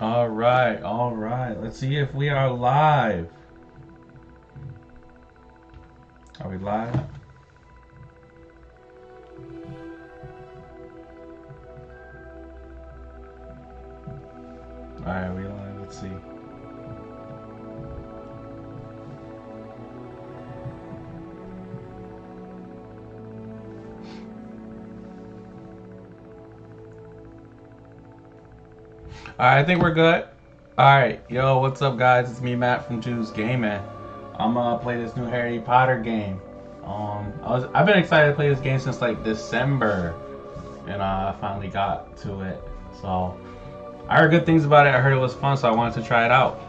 All right, all right. Let's see if we are live. Are we live? All right, we live. Let's see. All right, I think we're good. All right, yo, what's up, guys? It's me, Matt from Juice Gaming. I'm gonna play this new Harry Potter game. I've been excited to play this game since like December, and I finally got to it. So I heard good things about it. I heard it was fun, so I wanted to try it out.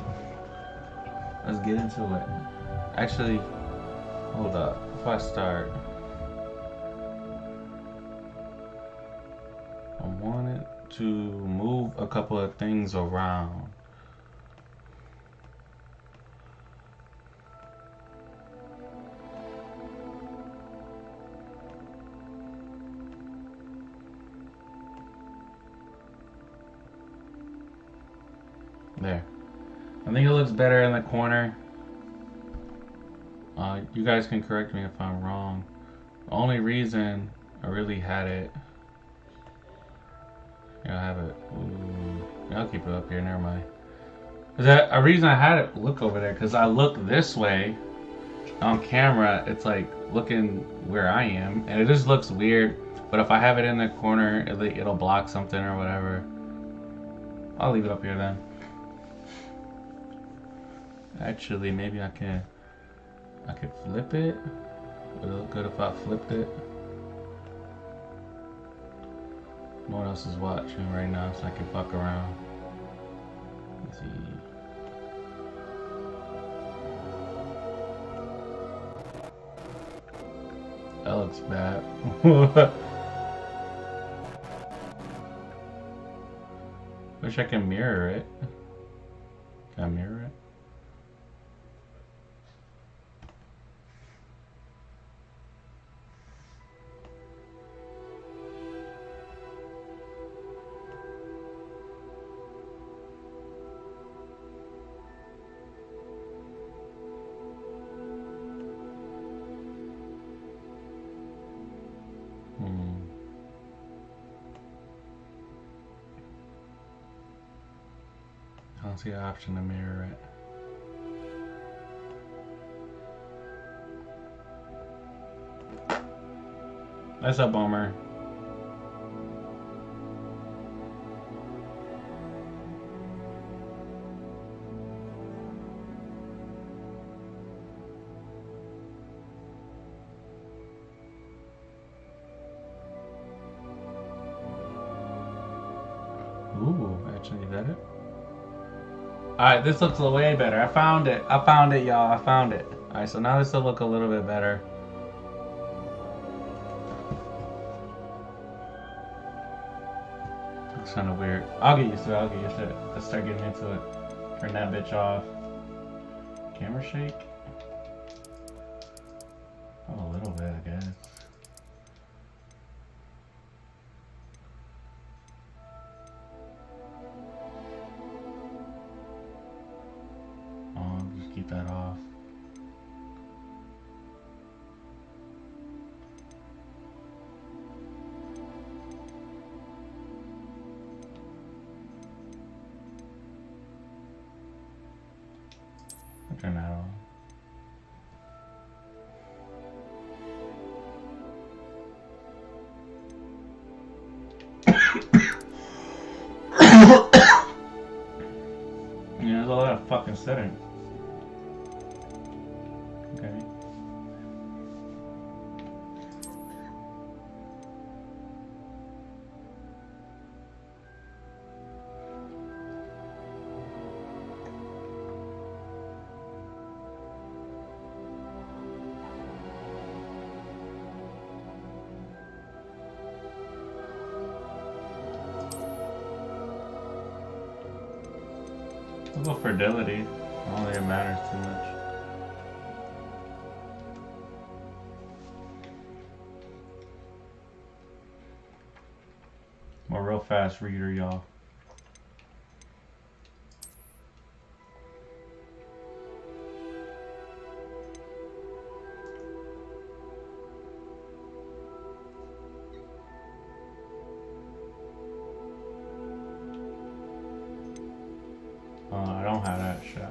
Let's get into it. Actually, hold up. If I start, I wanted to move a couple of things around. There. I think it looks better in the corner. You guys can correct me if I'm wrong. The only reason I really had it. Yeah, I have it. Ooh. Yeah, I'll keep it up here. Never mind. A reason I had it look over there because I look this way on camera. It's like looking where I am, and it just looks weird. But if I have it in the corner, it'll block something or whatever. I'll leave it up here then. Actually, maybe I could flip it. Would it look good if I flipped it? No one else is watching right now, so I can fuck around. Let's see. That looks bad. Wish I can mirror it. Can I mirror it? I don't see an option to mirror it. That's a bummer. Ooh, actually, is that it? Alright, this looks way better. I found it. I found it, y'all. I found it. Alright, so now this will look a little bit better. Looks kind of weird. I'll get used to it. I'll get used to it. Let's start getting into it. Turn that bitch off. Camera shake? Oh, a little bit, I guess. Just keep that off. I'll turn that on. Yeah, there's a lot of fucking settings. Okay. Low fidelity. I don't think it matters too much. I'm a real fast reader, y'all. I don't have that shit.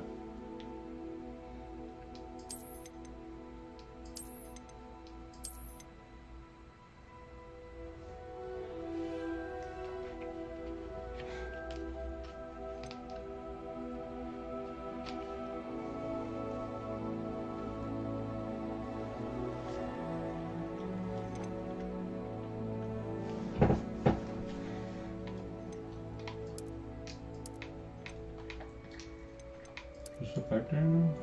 Just affecting.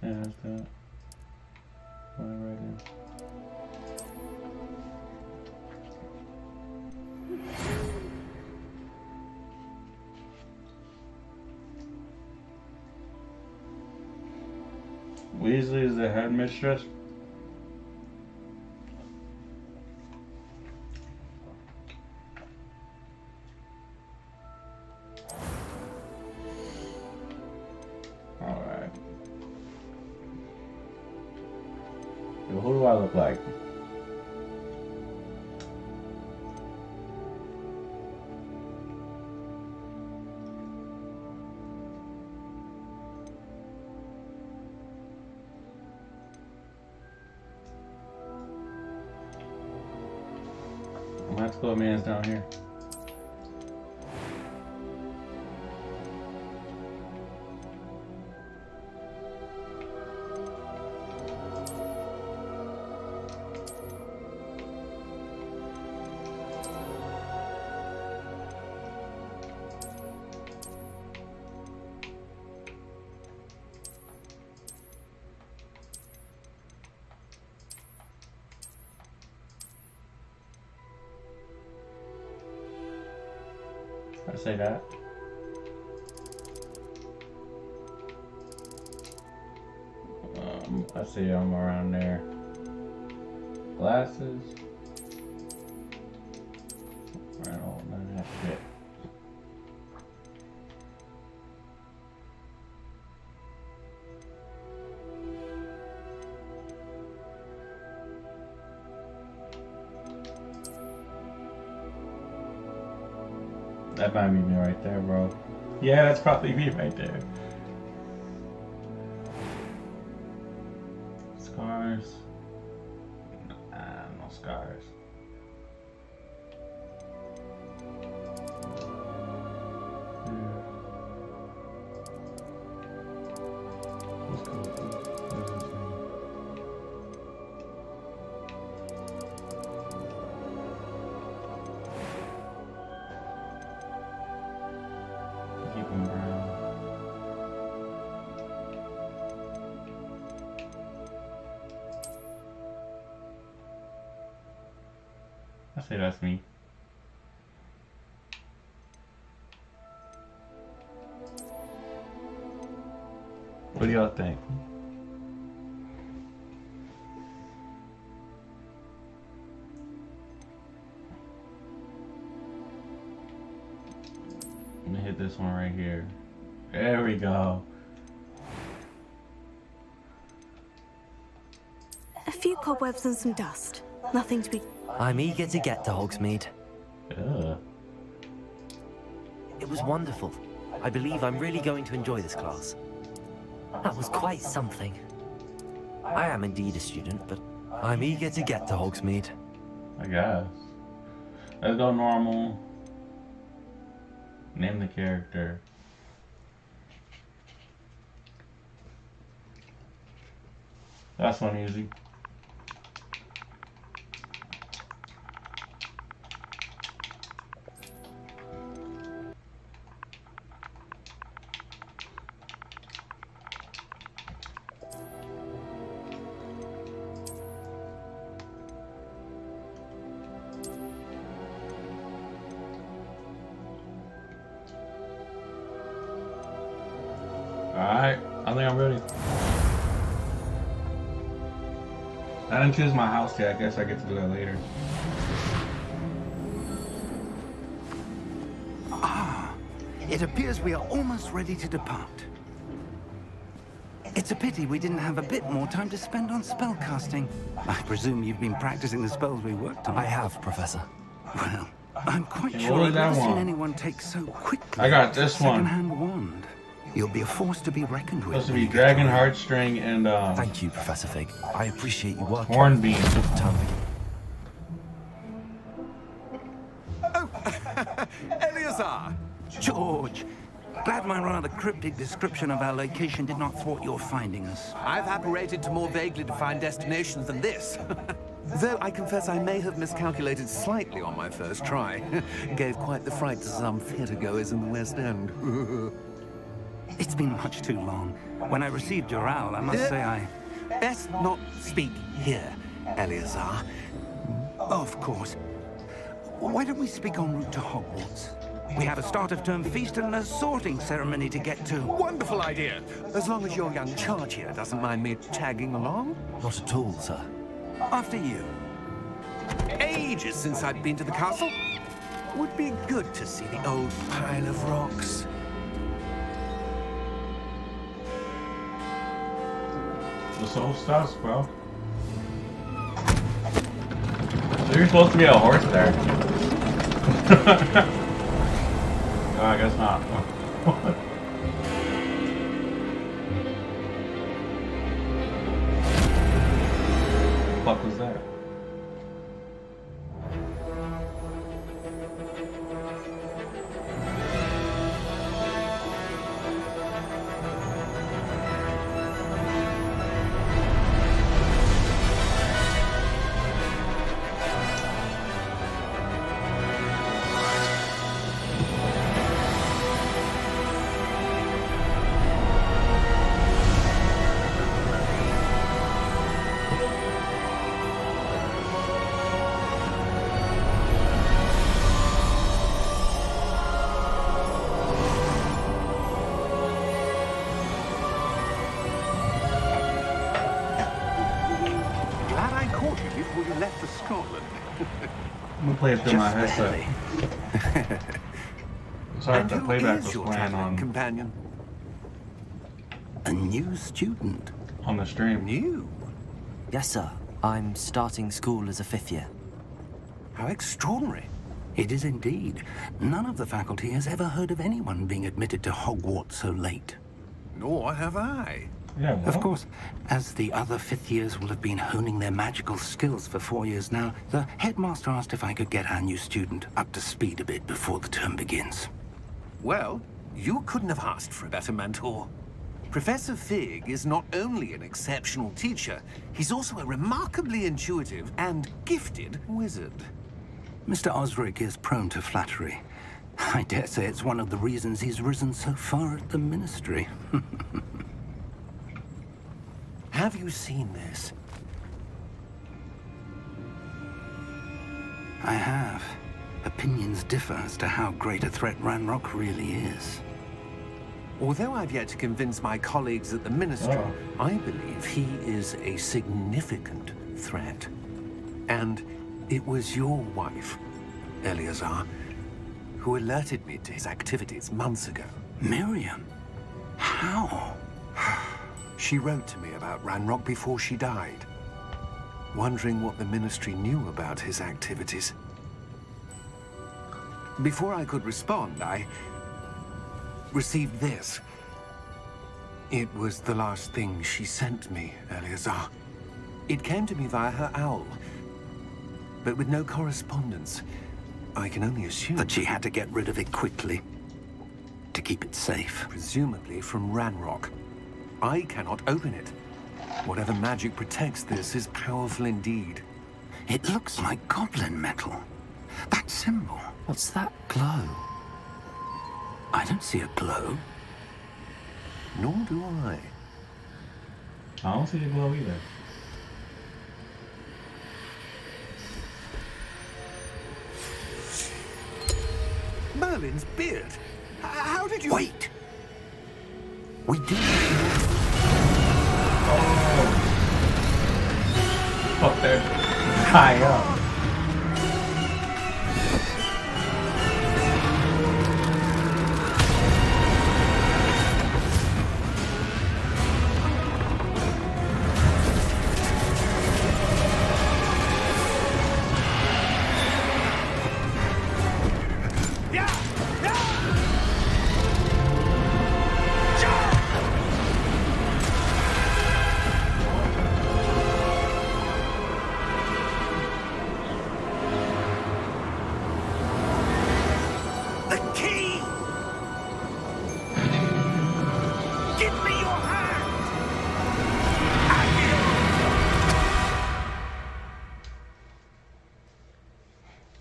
Yeah, that's that. Right in. Weasley is the headmistress. Alright. Who do I look like? Let's go, man's down here. I say that. I see I'm around there. Glasses. Right on, none of that shit. That might be me right there, bro. Yeah, that's probably me right there. Scars. Nah, no scars. Let's go. Keep him brown. I say that's me. What do y'all think? I'm gonna hit this one right here. There we go. A few cobwebs and some dust. Nothing to be... I'm eager to get to Hogsmeade. Ugh. It was wonderful. I believe I'm really going to enjoy this class. That was quite something. I am indeed a student, but I'm eager to get to Hogsmeade. I guess. Let's go normal. Name the character. That's one easy. Alright, I think I'm ready. I didn't choose my house yet. I guess I get to do that later. It appears we are almost ready to depart. It's a pity we didn't have a bit more time to spend on spellcasting. I presume you've been practicing the spells we worked on. I have, Professor. Well, I'm quite What sure was I've that never seen one? anyone take so quickly. I got this a one. second-hand wand. You'll be a force to be reckoned with. Supposed to be Dragon Heartstring and Thank you, Professor Fig. I appreciate you working. Hornbeam. Time Eleazar! George! Glad my rather cryptic description of our location did not thwart your finding us. I've apparated to more vaguely defined destinations than this. Though I confess I may have miscalculated slightly on my first try. Gave quite the fright to some theatergoers in the West End. It's been much too long. When I received your owl, I must say I... Best not speak here, Eleazar. Of course. Why don't we speak en route to Hogwarts? We have a start-of-term feast and a sorting ceremony to get to. Wonderful idea. As long as your young charge here doesn't mind me tagging along. Not at all, sir. After you. Ages since I'd been to the castle. Would be good to see the old pile of rocks. This whole stuff's, bro. So you're supposed to be a horse there. No, I guess not. What the fuck was that? Glad I caught you before you left for Scotland. I'm gonna play it through my Just headset. barely. Sorry if And the who playback is was your playing traveling companion? A new student. on the stream. You? Yes, sir. I'm starting school as a 5th year. How extraordinary. It is indeed. None of the faculty has ever heard of anyone being admitted to Hogwarts so late. Nor have I. Yeah, Of well, course, as the other 5th years will have been honing their magical skills for 4 years now, the headmaster asked if I could get our new student up to speed a bit before the term begins. Well, you couldn't have asked for a better mentor. Professor Fig is not only an exceptional teacher, he's also a remarkably intuitive and gifted wizard. Mr. Osric is prone to flattery. I dare say it's one of the reasons he's risen so far at the ministry. Have you seen this? I have. Opinions differ as to how great a threat Ranrock really is. Although I've yet to convince my colleagues at the ministry, I believe he is a significant threat. And it was your wife, Eleazar, who alerted me to his activities months ago. Miriam? How? She wrote to me about Ranrock before she died, wondering what the ministry knew about his activities. Before I could respond, I received this. It was the last thing she sent me, Eleazar. It came to me via her owl, but with no correspondence. I can only assume That she had to get rid of it quickly to keep it safe. presumably from Ranrock. I cannot open it. Whatever magic protects this is powerful indeed. It looks like goblin metal. That symbol. What's that glow? I don't see a glow. Nor do I. I don't see the glow either. Merlin's beard. How did you... Wait! We do. Fuck there. High up.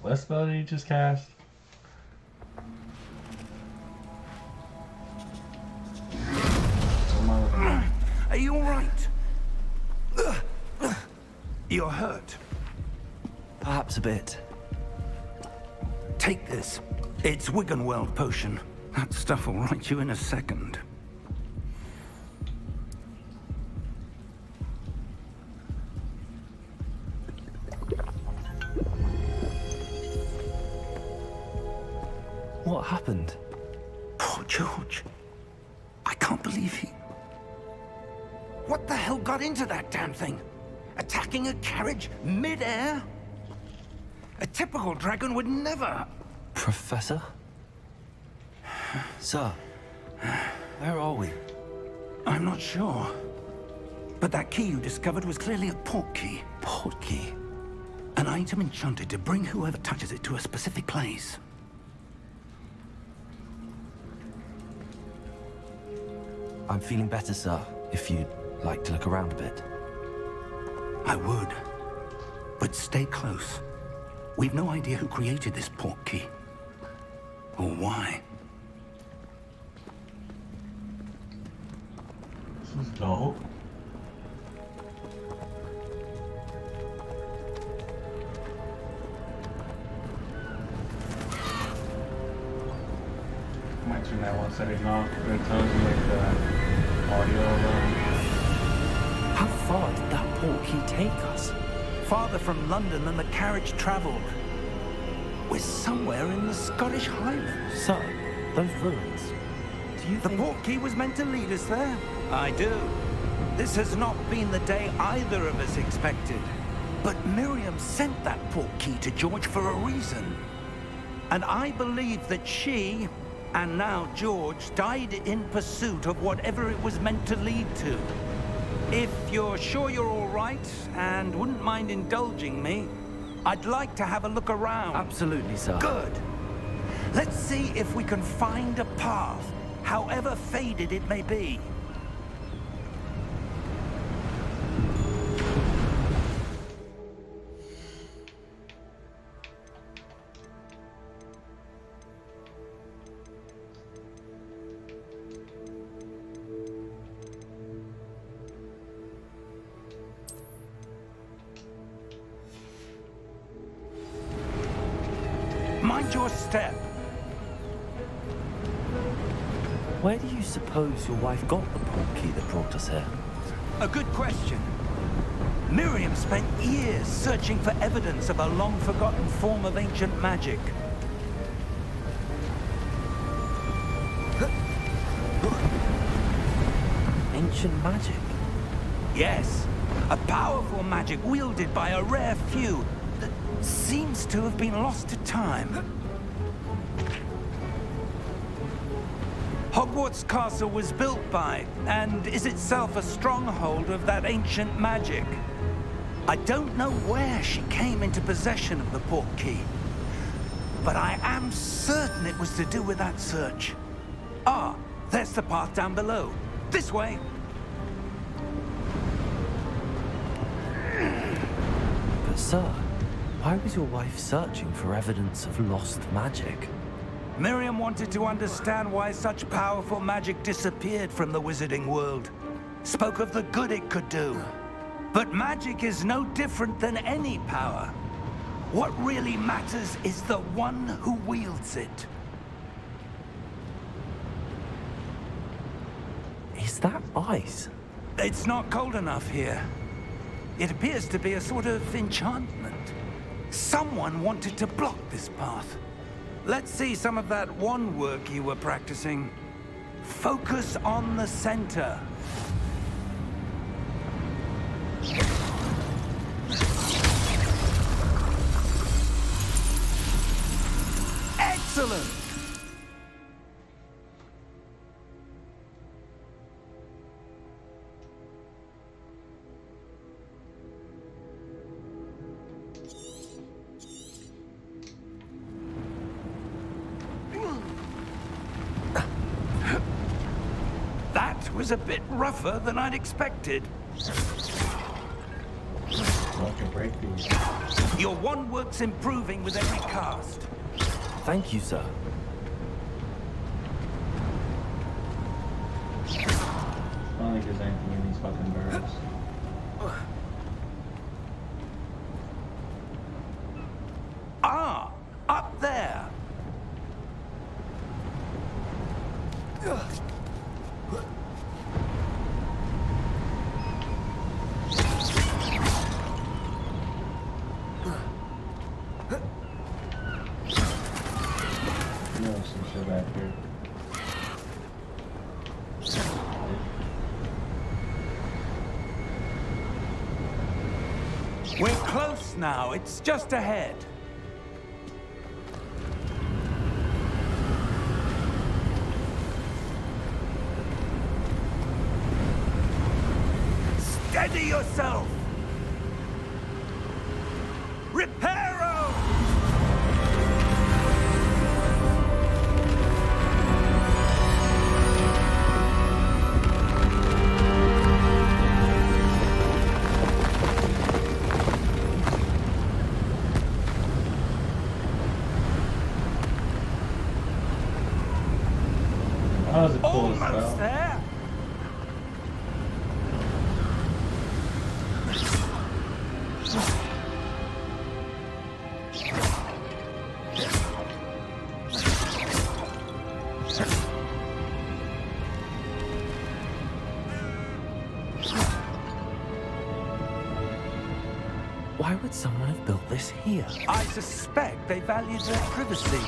What spell did you just cast? Are you all right? You're hurt. Perhaps a bit. Take this. It's Wiggenweld potion. That stuff will right you in a second. What happened? Poor George. I can't believe he... What the hell got into that damn thing? Attacking a carriage mid-air? A typical dragon would never... Professor? Sir, where are we? I'm not sure. But that key you discovered was clearly a port key. Port key? An item enchanted to bring whoever touches it to a specific place. I'm feeling better, sir, if you'd like to look around a bit. I would. But stay close. We've no idea who created this port key. Or why. This is dope. I might turn that one setting off, but it tells you like the audio. How far did that port key take us? Farther from London than the carriage traveled. We're somewhere in the Scottish Highlands. Sir, those ruins. Do you The think... port key was meant to lead us there. I do. This has not been the day either of us expected. But Miriam sent that port key to George for a reason. And I believe that she, and now George, died in pursuit of whatever it was meant to lead to. If you're sure you're all right, and wouldn't mind indulging me, I'd like to have a look around. Absolutely, sir. Good. Let's see if we can find a path, however faded it may be. Mind your step. Where do you suppose your wife got the port key that brought us here? A good question. Miriam spent years searching for evidence of a long-forgotten form of ancient magic. Ancient magic? Yes, a powerful magic wielded by a rare few that seems to have been lost to time. Hogwarts Castle was built by, and is itself a stronghold of that ancient magic. I don't know where she came into possession of the port key, but I am certain it was to do with that search. Ah, there's the path down below. This way. But sir, why was your wife searching for evidence of lost magic? Miriam wanted to understand why such powerful magic disappeared from the wizarding world. Spoke of the good it could do. But magic is no different than any power. What really matters is the one who wields it. that ice? It's not cold enough here. It appears to be a sort of enchantment. Someone wanted to block this path. Let's see some of that wand work you were practicing. Focus on the center. Excellent! That was a bit rougher than I'd expected. Break these. Your wand work's improving with every cast. Thank you, sir. I don't think there's anything in these fucking barrels. Ah, up there. Some shit back here. We're close now. It's just ahead. Steady yourself. Reparo! That was a cool Almost spell. there. Why would someone have built this here? I suspect they valued their privacy.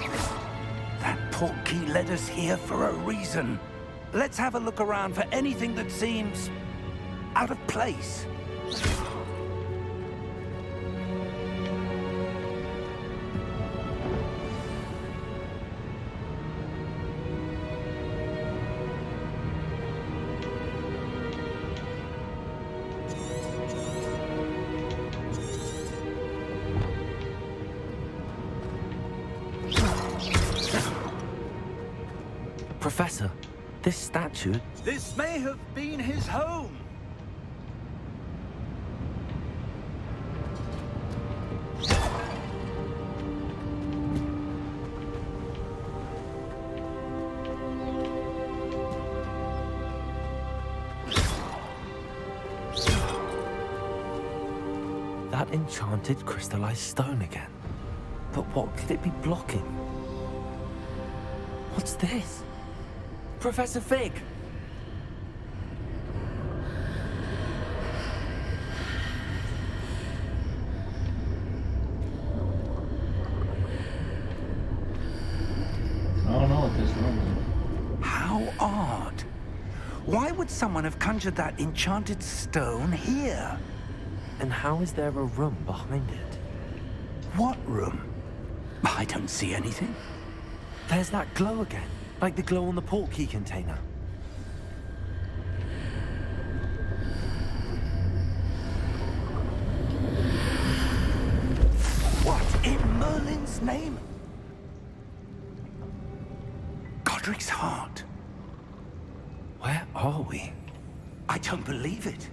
That portkey led us here for a reason. Let's have a look around for anything that seems out of place. Professor, this statue... This may have been his home. That enchanted crystallized stone again. But what could it be blocking? What's this? Professor Fig! I don't know what this room is. How odd. Why would someone have conjured that enchanted stone here? And how is there a room behind it? What room? I don't see anything. There's that glow again, like the glow on the portkey container. What in Merlin's name? Godric's heart. Where are we? I don't believe it.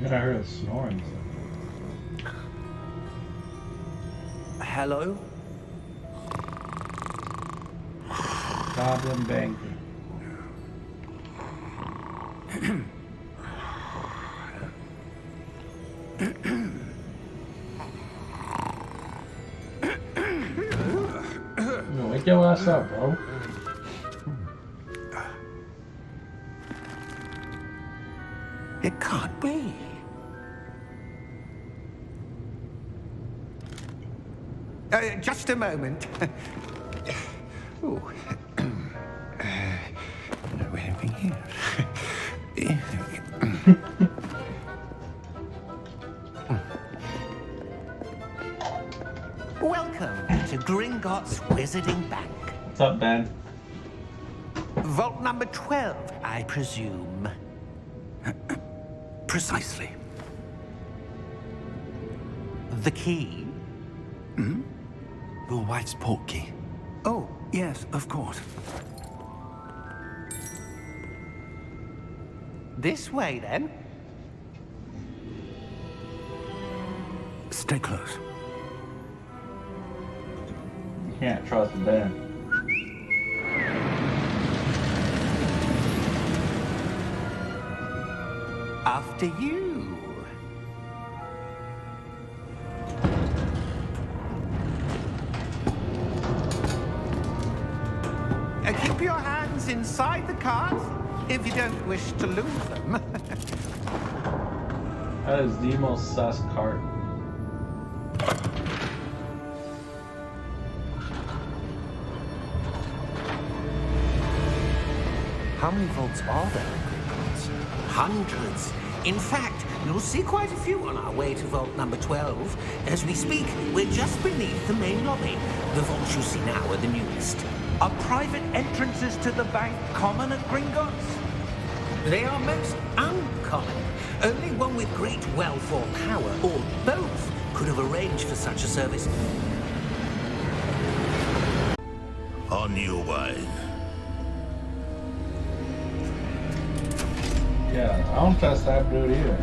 Yeah, I heard it snoring. Hello? Goblin banker. You gonna wake Wake your ass up, bro. It can't be. Just a moment. Ooh. Anything here? Welcome to Gringotts Wizarding Bank. What's up, Ben? Vault number 12, I presume. Precisely. The key? Your wife's portkey. Oh, yes, of course. This way, then. Stay close. You can't trust Ben. After you. Keep your hands inside the cart if you don't wish to lose them. That is the most sus cart. How many vaults are there in Gringotts? Hundreds. In fact, you'll see quite a few on our way to vault number 12. As we speak, we're just beneath the main lobby. The vaults you see now are the newest. Are private entrances to the bank common at Gringotts? They are most uncommon. Only one with great wealth or power, or both, could have arranged for such a service. On your way. Yeah, I don't trust that dude either.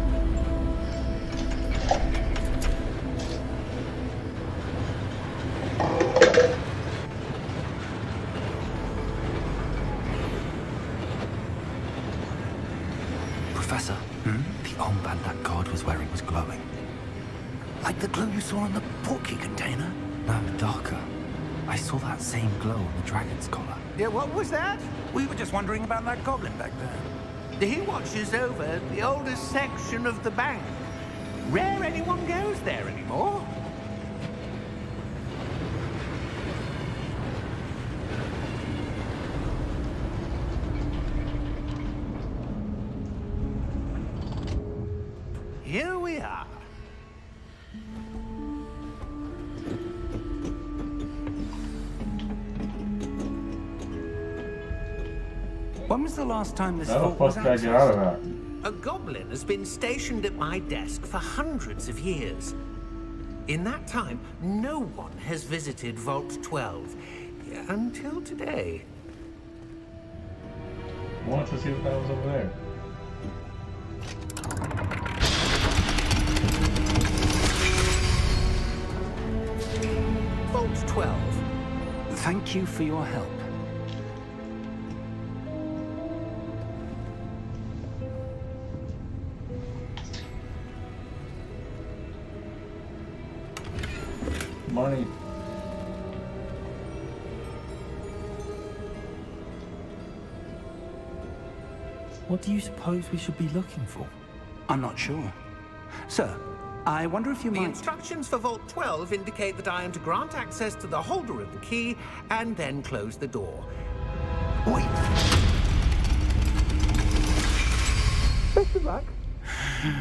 Professor, the armband that guard was wearing was glowing. Like the glow you saw on the portkey container? No, darker. I saw that same glow on the dragon's collar. Yeah, what was that? We were just wondering about that goblin back there. He watches over the oldest section of the bank. Rare anyone goes there anymore. Here we are. When was the last time this How the vault was fuck did I get out of accessed? that? A goblin has been stationed at my desk for hundreds of years. In that time, no one has visited Vault 12. Until today. I wanted to see what that was over there. Vault 12. Thank you for your help. Money. What do you suppose we should be looking for? I'm not sure. Sir, I wonder if you The might... instructions for Vault 12 indicate that I am to grant access to the holder of the key and then close the door. Wait. Best of luck.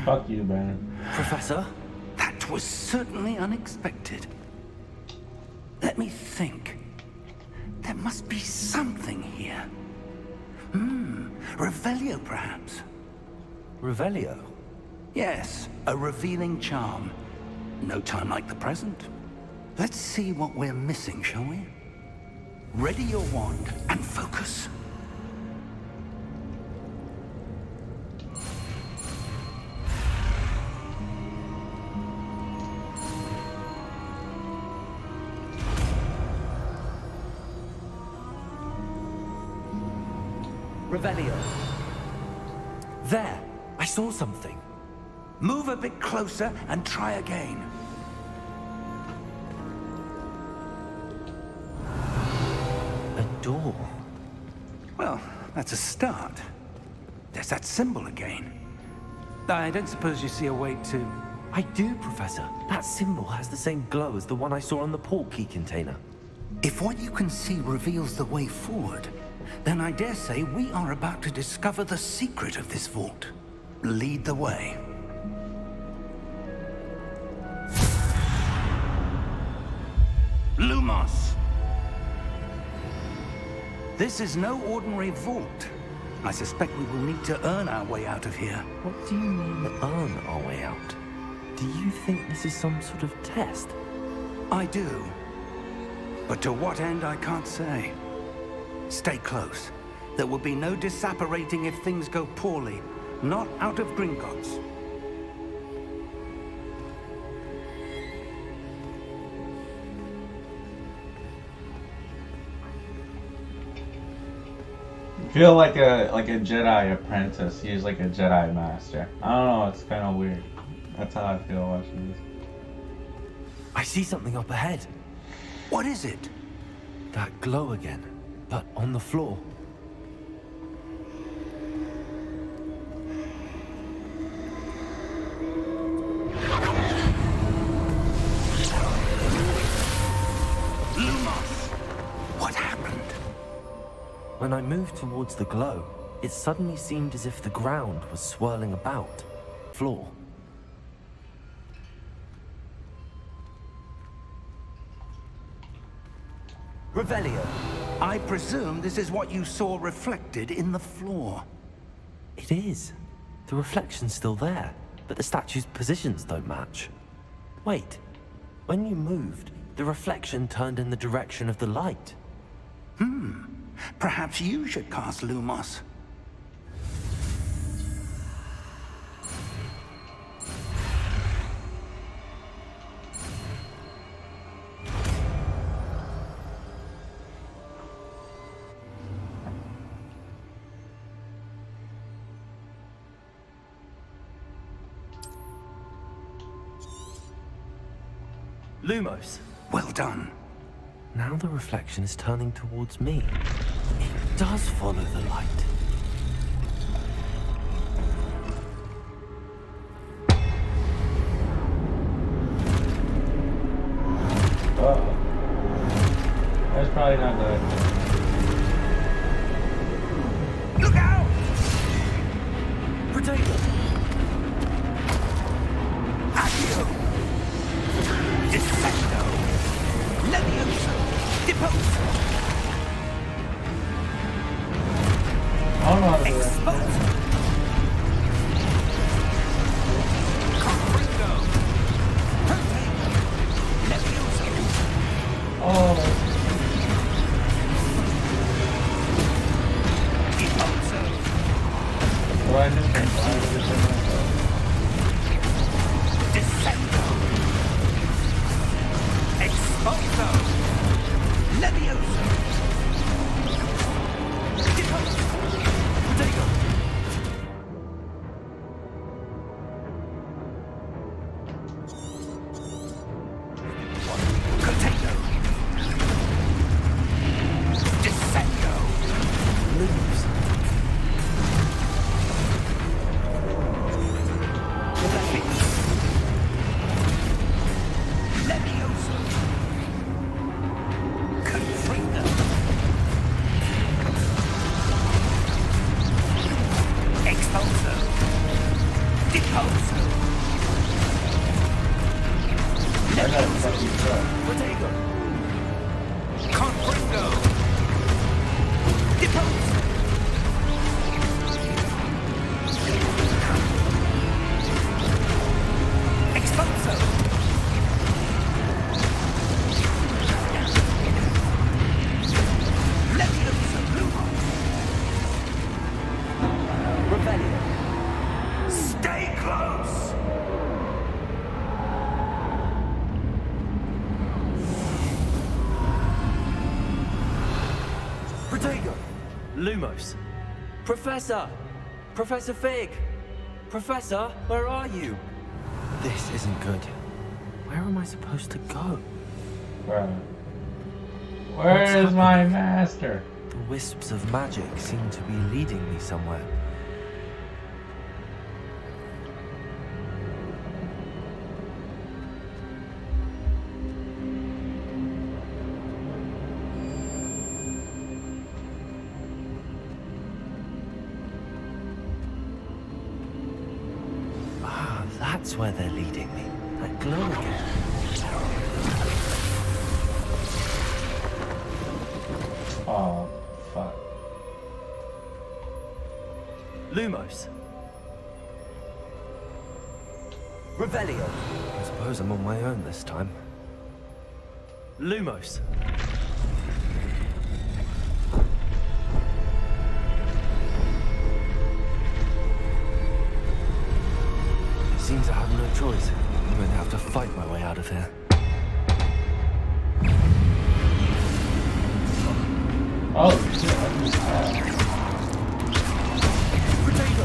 Fuck you, Ben. Professor? That was certainly unexpected. Let me think. There must be something here. Revelio, perhaps. Revelio? Yes, a revealing charm. No time like the present. Let's see what we're missing, shall we? Ready your wand and focus. Revelio. There! I saw something. Move a bit closer and try again. door. Well, that's a start. There's that symbol again. I don't suppose you see a way to... I do, Professor. That symbol has the same glow as the one I saw on the port key container. If what you can see reveals the way forward, then I dare say we are about to discover the secret of this vault. Lead the way. Lumos! This is no ordinary vault. I suspect we will need to earn our way out of here. What do you mean, earn our way out? Do you think this is some sort of test? I do. But to what end, I can't say. Stay close. There will be no disapparating if things go poorly. Not out of Gringotts. I feel like a Jedi apprentice. He's like a Jedi master. I don't know, it's kind of weird. That's how I feel watching this. I see something up ahead. What is it? That glow again, but on the floor. Lumos! What happened? When I moved towards the glow, it suddenly seemed as if the ground was swirling about. Floor. Revelio. I presume this is what you saw reflected in the floor. It is. The reflection's still there, but the statue's positions don't match. Wait. When you moved, the reflection turned in the direction of the light. Perhaps you should cast Lumos. Lumos. Well done. Now the reflection is turning towards me. It does follow the light. Uh-oh. That's probably not good. Look out! Potato! Accio! Descendo! Levioso! Deposo! I don't know how to do that. Exposo! Confringo! Protego! Levioso! Oh, Deposo! do I just combine this in myself? Descendo! Exposo! Levioso! Deposo! Potato! Potato! Descendo! Lumos. Levioso! Confringo! Expulso! Deposo! I got Levioso! fucking stuff. Potato! Confringo! Deposo! Expulso! Levioso! Lumos! Revelio. Stay close! Potato! Lumos. Professor! Professor Fig! Professor, where are you? This isn't good. Where am I supposed to go? Bro. Where is my master? The wisps of magic seem to be leading me somewhere. Ah, that's where they're leading me. That glow again. Oh, fuck. Lumos. Revelio. I suppose I'm on my own this time. Lumos. Seems I have no choice. I'm going to have to fight my way out of here. Oh, shit. Potato!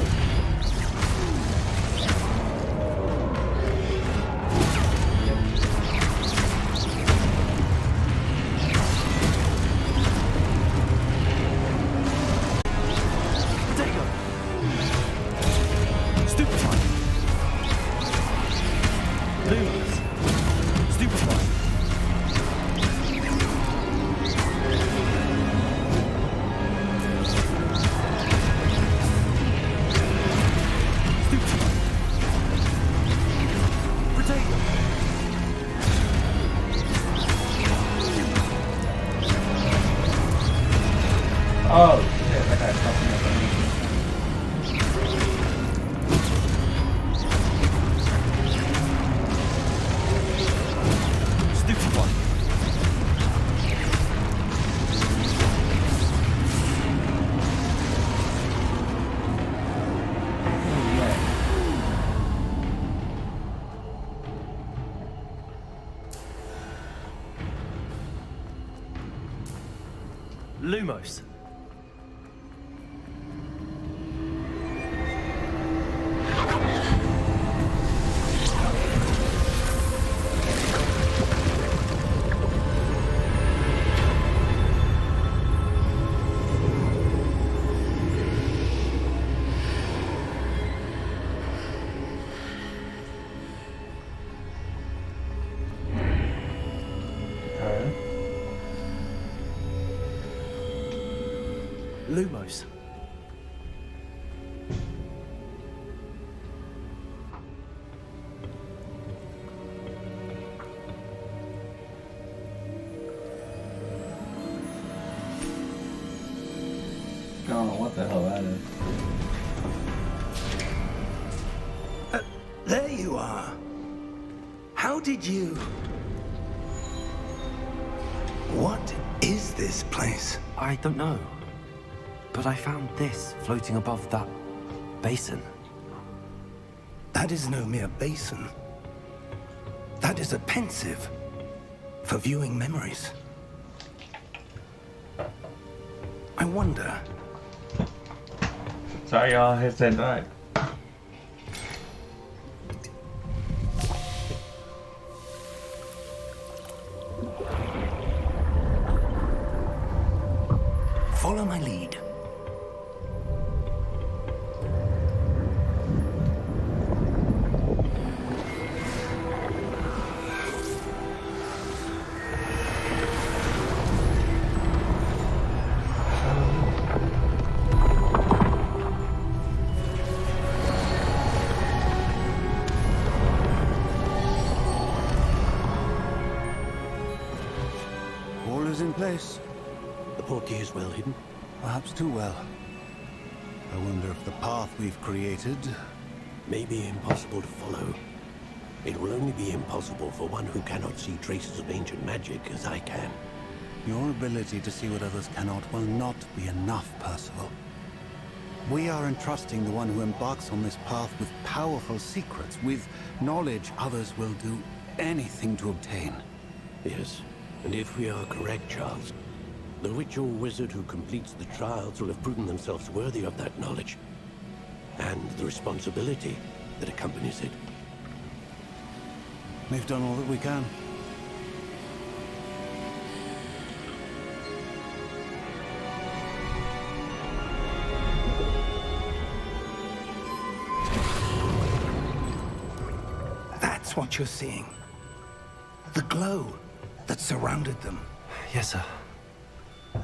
Potato! Stupefy! Lumos! Stupefy! Oh, shit. That guy's fucking up. Stupefy! Lumos. Okay. Lumos. I don't know what the hell that is. There you are. How did you... What is this place? I don't know. But I found this floating above that basin. That is no mere basin. That is a pensive for viewing memories. I wonder... Sorry, y'all. His head died. Follow my lead. All is in place. The portkey is well hidden. Perhaps too well. I wonder if the path we've created... May be impossible to follow. It will only be impossible for one who cannot see traces of ancient magic as I can. Your ability to see what others cannot will not be enough, Percival. We are entrusting the one who embarks on this path with powerful secrets, with knowledge others will do anything to obtain. Yes, and if we are correct, Charles, the witch or wizard who completes the trials will have proven themselves worthy of that knowledge, and the responsibility that accompanies it. We've done all that we can. what you're seeing? The glow that surrounded them. Yes, sir.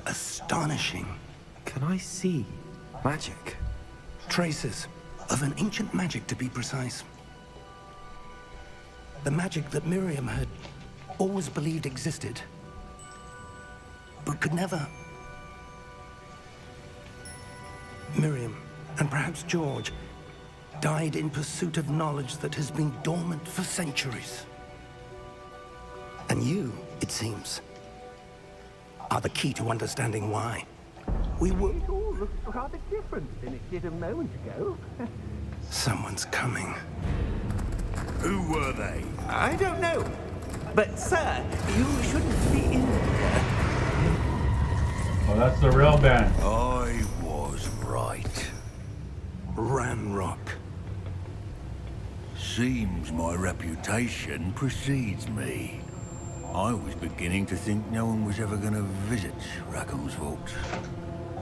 Astonishing. Can I see magic? Traces of an ancient magic, to be precise. The magic that Miriam had always believed existed, but could never. Miriam, and perhaps George, died in pursuit of knowledge that has been dormant for centuries. And you, it seems, are the key to understanding why. We were... It all looks rather different than it did a moment ago. Someone's coming. Who were they? I don't know. But, sir, you shouldn't be in here. Oh, that's the real Ben. I was right. Ranrock. Seems my reputation precedes me. I was beginning to think no one was ever going to visit Rackham's vault.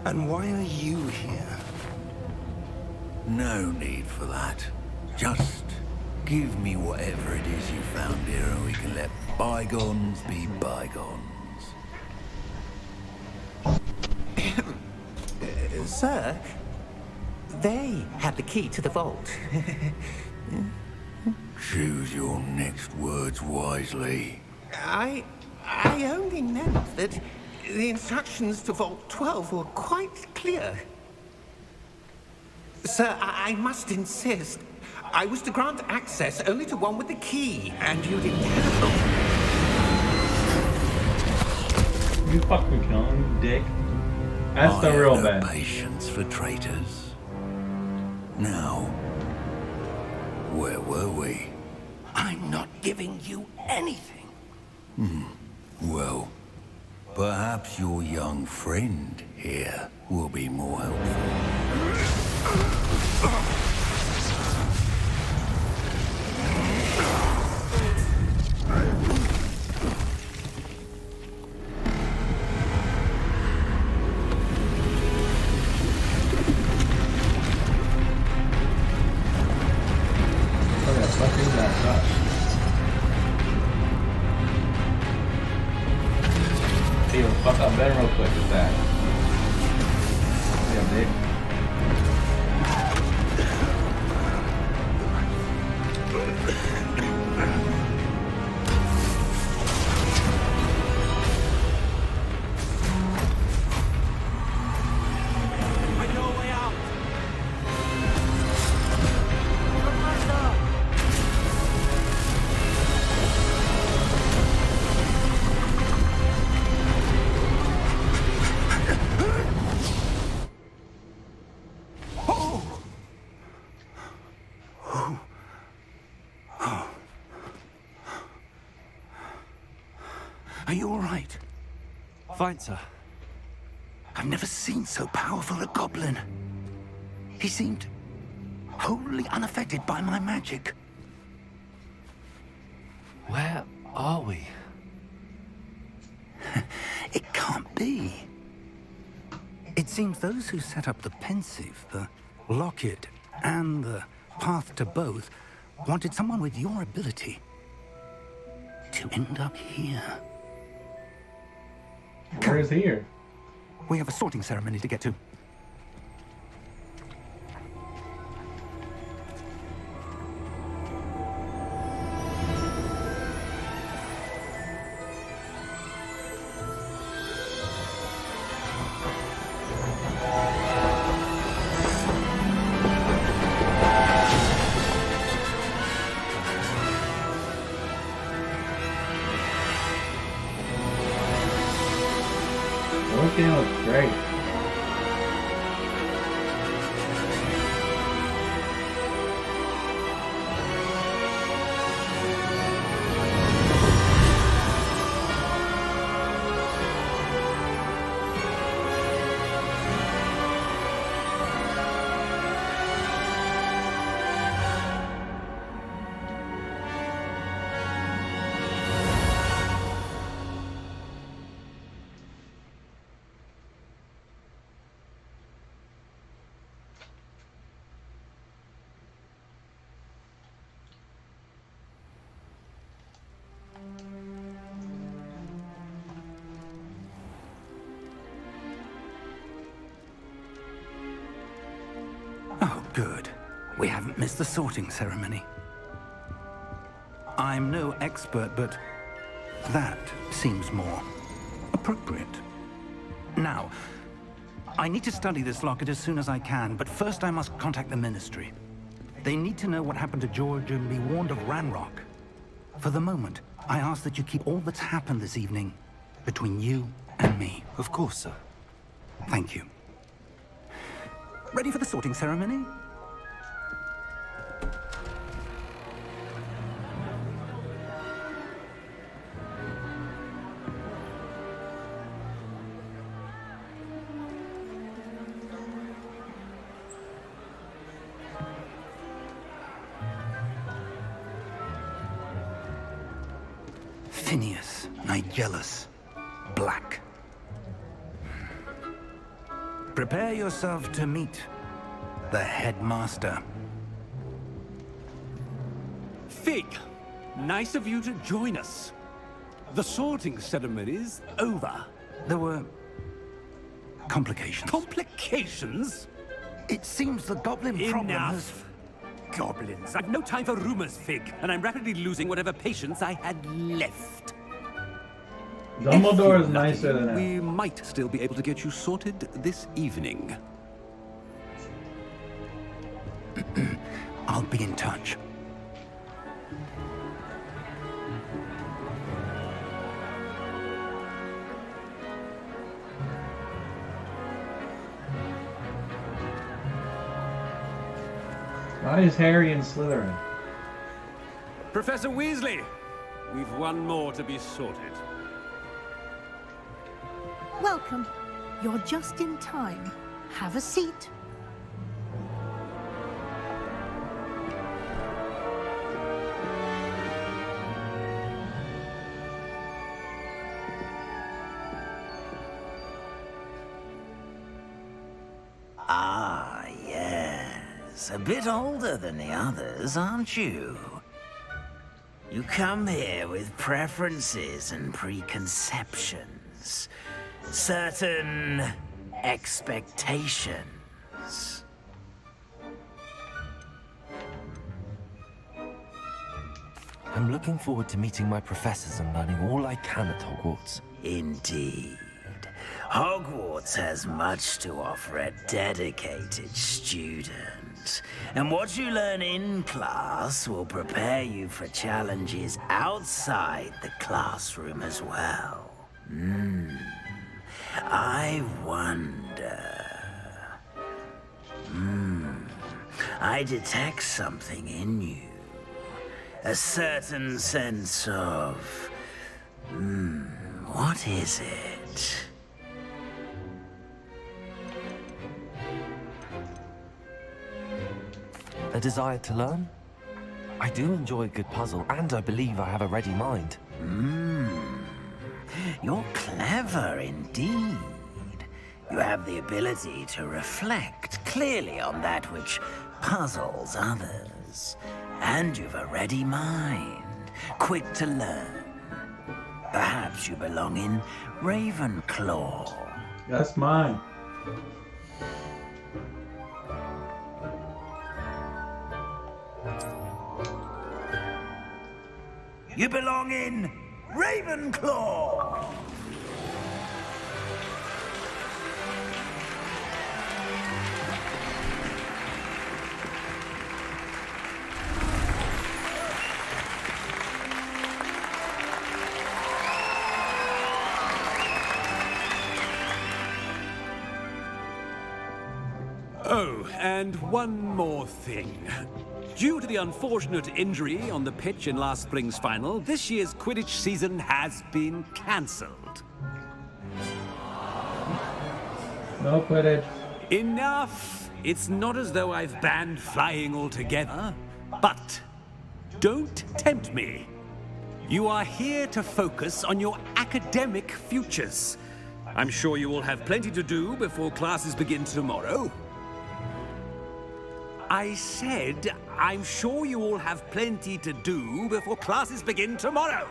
And why are you here? No need for that. Just give me whatever it is you found here and we can let bygones be bygones. Sir, they had the key to the vault. Choose your next words wisely. I only meant that the instructions to Vault 12 were quite clear. Sir, I must insist. I was to grant access only to one with the key, and you didn't have it. You fucking kill him, dick. That's I the real have Ben. no patience for traitors. Now, where were we? I'm not giving you anything. Well, perhaps your young friend here will be more helpful. What the fuck is that? Gosh. See, fuck up Ben real quick with that. Yeah, dick. Are you all right? Fine, sir. I've never seen so powerful a goblin. He seemed wholly unaffected by my magic. Where are we? It can't be. It seems those who set up the pensive, the locket, and the path to both wanted someone with your ability to end up here. Where is here? We have a sorting ceremony to get to. This game looks great. Good. We haven't missed the sorting ceremony. I'm no expert, but that seems more appropriate. Now, I need to study this locket as soon as I can, but first I must contact the Ministry. They need to know what happened to George and be warned of Ranrock. For the moment, I ask that you keep all that's happened this evening between you and me. Of course, sir. Thank you. Ready for the sorting ceremony? Phineas, Nigellus, Black. Prepare yourself to meet the headmaster. Fig, nice of you to join us. The sorting ceremony's over. There were complications. Complications? It seems the goblin problem has... Enough! Goblins. I've no time for rumors, Fig, and I'm rapidly losing whatever patience I had left. Dumbledore is nicer than that. We might still be able to get you sorted this evening. I'll be in touch. Why is Harry and Slytherin? Professor Weasley, we've one more to be sorted. Welcome. You're just in time. Have a seat. Ah, yes. A bit older than the others, aren't you? You come here with preferences and preconceptions. Certain expectations. I'm looking forward to meeting my professors and learning all I can at Hogwarts. Indeed. Hogwarts has much to offer a dedicated student. And what you learn in class will prepare you for challenges outside the classroom as well. I wonder... I detect something in you. A certain sense of... what is it? A desire to learn? I do enjoy a good puzzle, and I believe I have a ready mind. You're clever indeed. You have the ability to reflect clearly on that which puzzles others. And you've a ready mind, quick to learn. Perhaps you belong in Ravenclaw. That's mine. You belong in Ravenclaw! Oh, and one more thing. Due to the unfortunate injury on the pitch in last spring's final, this year's Quidditch season has been cancelled. No Quidditch. Enough! It's not as though I've banned flying altogether, but don't tempt me. You are here to focus on your academic futures. I'm sure you will have plenty to do before classes begin tomorrow. I said, I'm sure you all have plenty to do before classes begin tomorrow.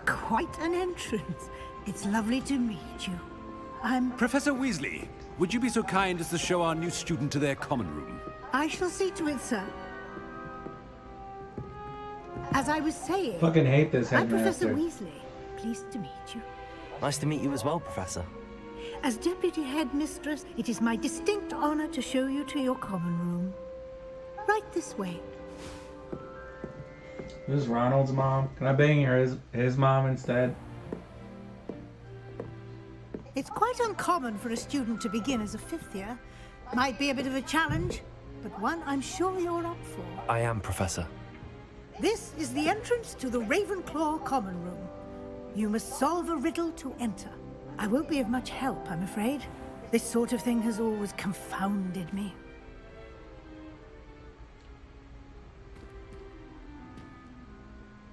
Quite an entrance. It's lovely to meet you. I'm... Professor Weasley, would you be so kind as to show our new student to their common room? I shall see to it, sir. As I was saying... Fucking hate this I'm Professor headmaster. Weasley. Pleased to meet you. Nice to meet you as well, Professor. As Deputy Headmistress, it is my distinct honor to show you to your common room. Right this way. This is Ronald's mom. Can I bang his mom instead? It's quite uncommon for a student to begin as a fifth year. Might be a bit of a challenge, but one I'm sure you're up for. I am, Professor. This is the entrance to the Ravenclaw common room. You must solve a riddle to enter. I won't be of much help, I'm afraid. This sort of thing has always confounded me.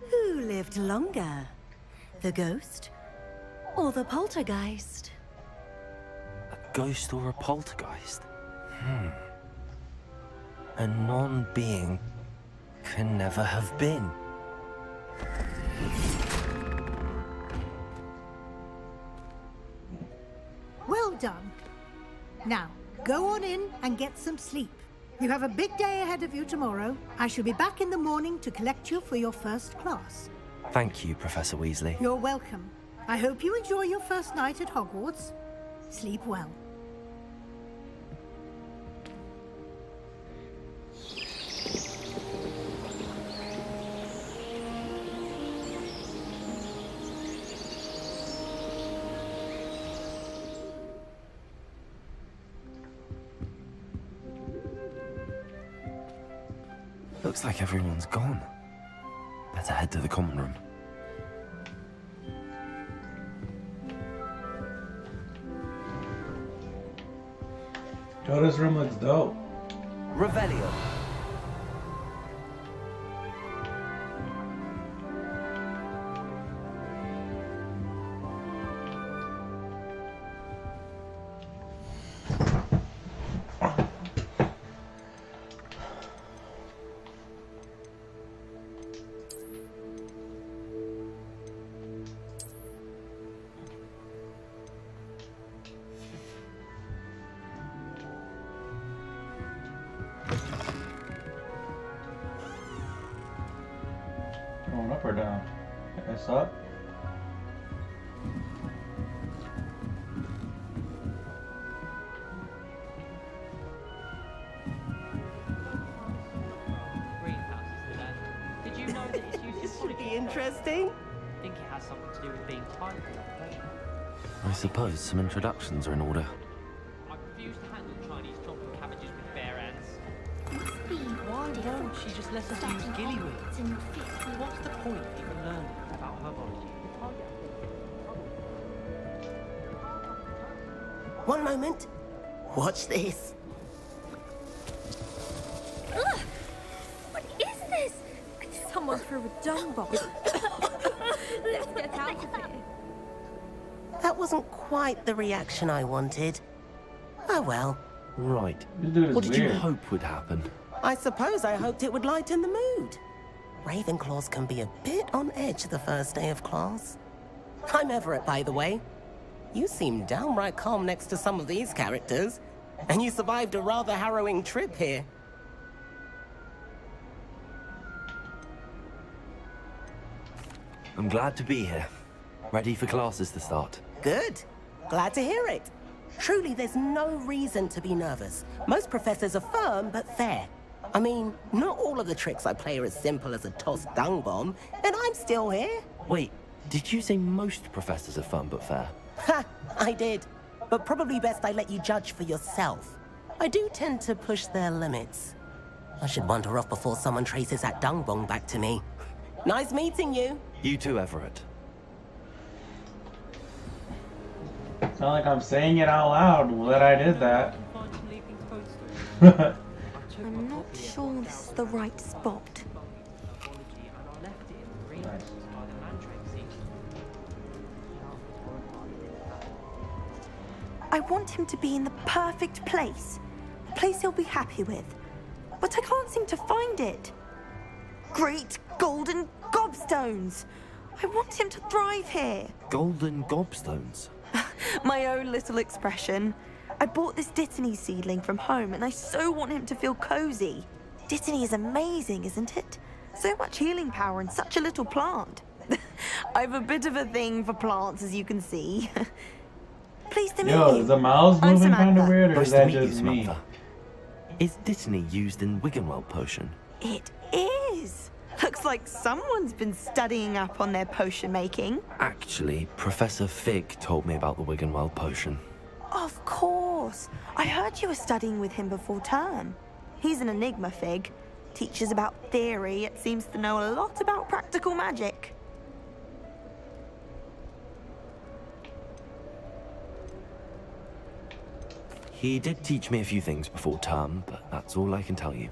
Who lived longer? The ghost or the poltergeist? A ghost or a poltergeist? A non-being can never have been. Well done. Now, go on in and get some sleep. You have a big day ahead of you tomorrow. I shall be back in the morning to collect you for your first class. Thank you, Professor Weasley. You're welcome. I hope you enjoy your first night at Hogwarts. Sleep well. Looks like everyone's gone. Better head to the common room. Yo, this room looks dope. Revelio. Going up or down? It's up. Did you know that it's used This should be interesting. I think it has something to do with being time. I suppose some introductions are in order. I refuse to handle Chinese chocolate cabbages with bare hands. Why won't she just let us use gillyweed? What's the point in learning about herbology? One moment. Watch this. Ugh! What is this? Someone threw a dung bomb. Let's get out of here. That wasn't quite the reaction I wanted. Oh well. Right. This dude is What did you weird. hope would happen? I suppose I hoped it would lighten the mood. Ravenclaws can be a bit on edge the first day of class. I'm Everett, by the way. You seem downright calm next to some of these characters, and you survived a rather harrowing trip here. I'm glad to be here. Ready for classes to start. Good. Glad to hear it. Truly, there's no reason to be nervous. Most professors are firm but fair. I mean, not all of the tricks I play are as simple as a tossed dung bomb, and I'm still here. Wait, did you say most professors are fun but fair? Ha! I did. But probably best I let you judge for yourself. I do tend to push their limits. I should wander off before someone traces that dung bomb back to me. Nice meeting you. You too, Everett. It's not like I'm saying it out loud that I did that. I'm not sure this is the right spot. I want him to be in the perfect place. A place he'll be happy with. But I can't seem to find it. Great golden gobstones! I want him to thrive here. Golden gobstones. My own little expression. I bought this Dittany seedling from home and I so want him to feel cozy. Dittany is amazing, isn't it? So much healing power in such a little plant. I've a bit of a thing for plants, as you can see. Pleased to meet you. Yo, is the mouse moving kind of weird, or Nice is to that meet you, just me? Samantha. Is Dittany used in Wiggenweld potion? It is. Looks like someone's been studying up on their potion making. Actually, Professor Fig told me about the Wiggenweld potion. Of course. I heard you were studying with him before term. He's an enigma, Fig. Teaches about theory, yet seems to know a lot about practical magic. He did teach me a few things before term, but that's all I can tell you.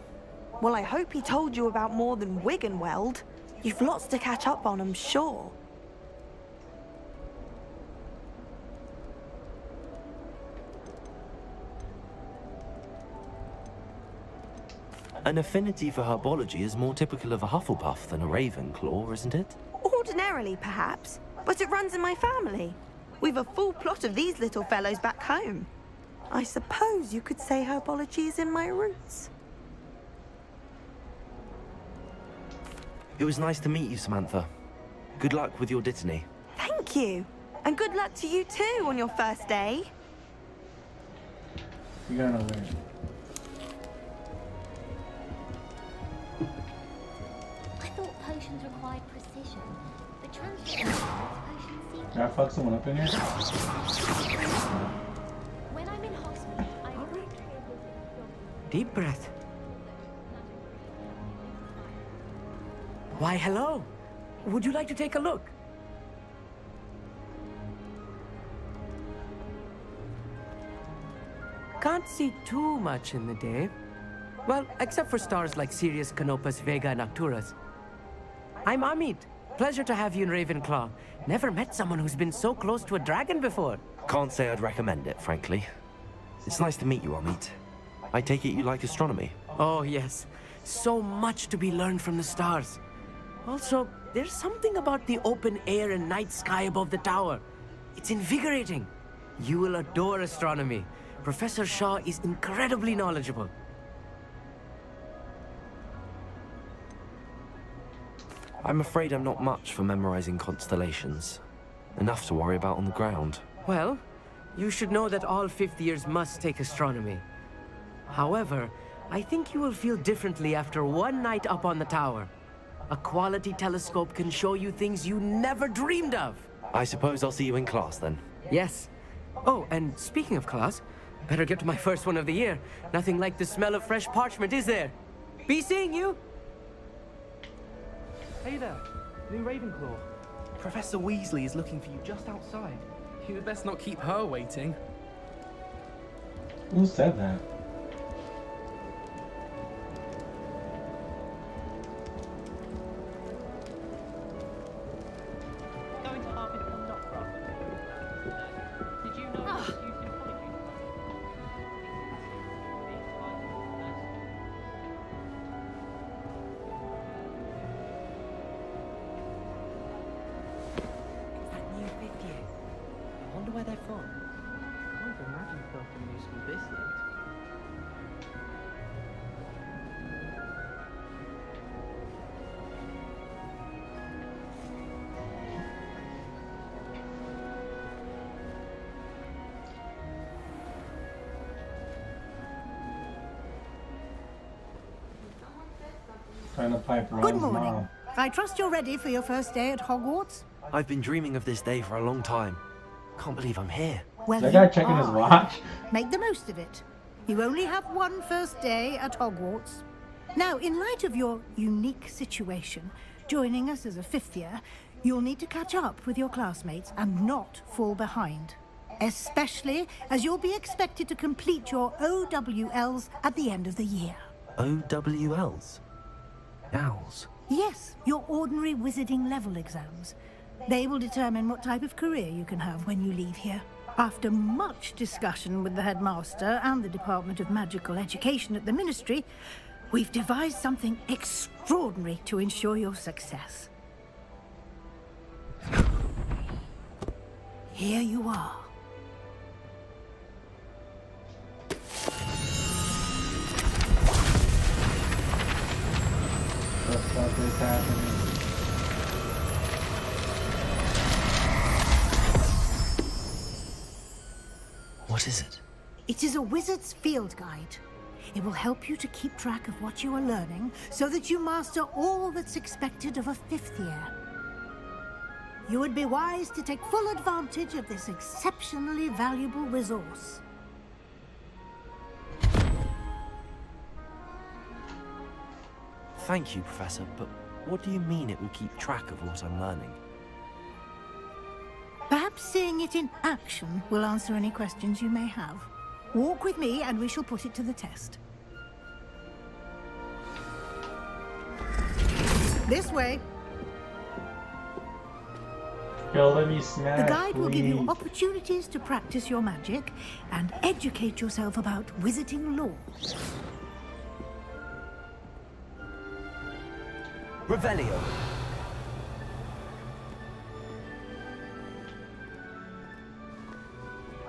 Well, I hope he told you about more than Wiggenweld. You've lots to catch up on, I'm sure. An affinity for herbology is more typical of a Hufflepuff than a Ravenclaw, isn't it? Ordinarily, perhaps, but it runs in my family. We've a full plot of these little fellows back home. I suppose you could say herbology is in my roots. It was nice to meet you, Samantha. Good luck with your Dittany. Thank you. And good luck to you too on your first day. You're going over there. I thought potions required precision. The transfer potion seems. Can I fuck someone up in here? When I'm in Hogsmeade, I already. Deep breath. Why, hello. Would you like to take a look? Can't see too much in the day. Well, except for stars like Sirius, Canopus, Vega, and Arcturus. I'm Amit. Pleasure to have you in Ravenclaw. Never met someone who's been so close to a dragon before. Can't say I'd recommend it, frankly. It's nice to meet you, Amit. I take it you like astronomy? Oh, yes. So much to be learned from the stars. Also, there's something about the open air and night sky above the tower. It's invigorating. You will adore astronomy. Professor Shaw is incredibly knowledgeable. I'm afraid I'm not much for memorizing constellations. Enough to worry about on the ground. Well, you should know that all fifth years must take astronomy. However, I think you will feel differently after one night up on the tower. A quality telescope can show you things you never dreamed of. I suppose I'll see you in class then. Yes. Oh, and speaking of class, better get to my first one of the year. Nothing like the smell of fresh parchment, is there? Be seeing you! Hey there, new Ravenclaw. Professor Weasley is looking for you just outside. You'd best not keep her waiting. Who said that? Going to Harvard from Notbra. Did you know it's used in polyjuice? That new fifth year. I wonder where they're from. Can't imagine stuff in new school this late. Trying to pipe Good Ron's morning. mom. I trust you're ready for your first day at Hogwarts? I've been dreaming of this day for a long time. Can't believe I'm here. Well, Is that guy you checking his are. watch? Make the most of it. You only have one first day at Hogwarts. Now, in light of your unique situation, joining us as a fifth year, you'll need to catch up with your classmates and not fall behind. Especially as you'll be expected to complete your OWLs at the end of the year. OWLs? Owls? Yes, your ordinary wizarding level exams. They will determine what type of career you can have when you leave here. After much discussion with the headmaster and the Department of Magical Education at the Ministry, we've devised something extraordinary to ensure your success. Here you are. What the fuck is happening? What is it? It is a wizard's field guide. It will help you to keep track of what you are learning so that you master all that's expected of a 5th year. You would be wise to take full advantage of this exceptionally valuable resource. Thank you, Professor, but what do you mean it will keep track of what I'm learning? Perhaps seeing it in action will answer any questions you may have. Walk with me and we shall put it to the test. This way. Yo, let me smash. The guide will give you please. opportunities to practice your magic and educate yourself about wizarding lore. Revelio.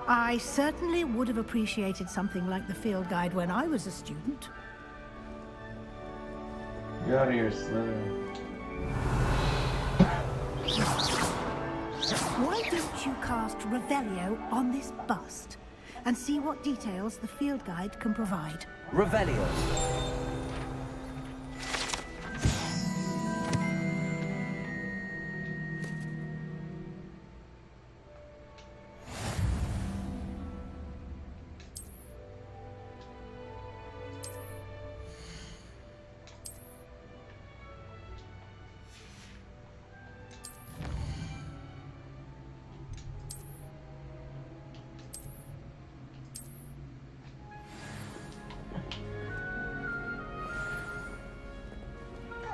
I certainly would have appreciated something like the field guide when I was a student. Get out of here, Slytherin. Why don't you cast Revelio on this bust and see what details the field guide can provide? Revelio.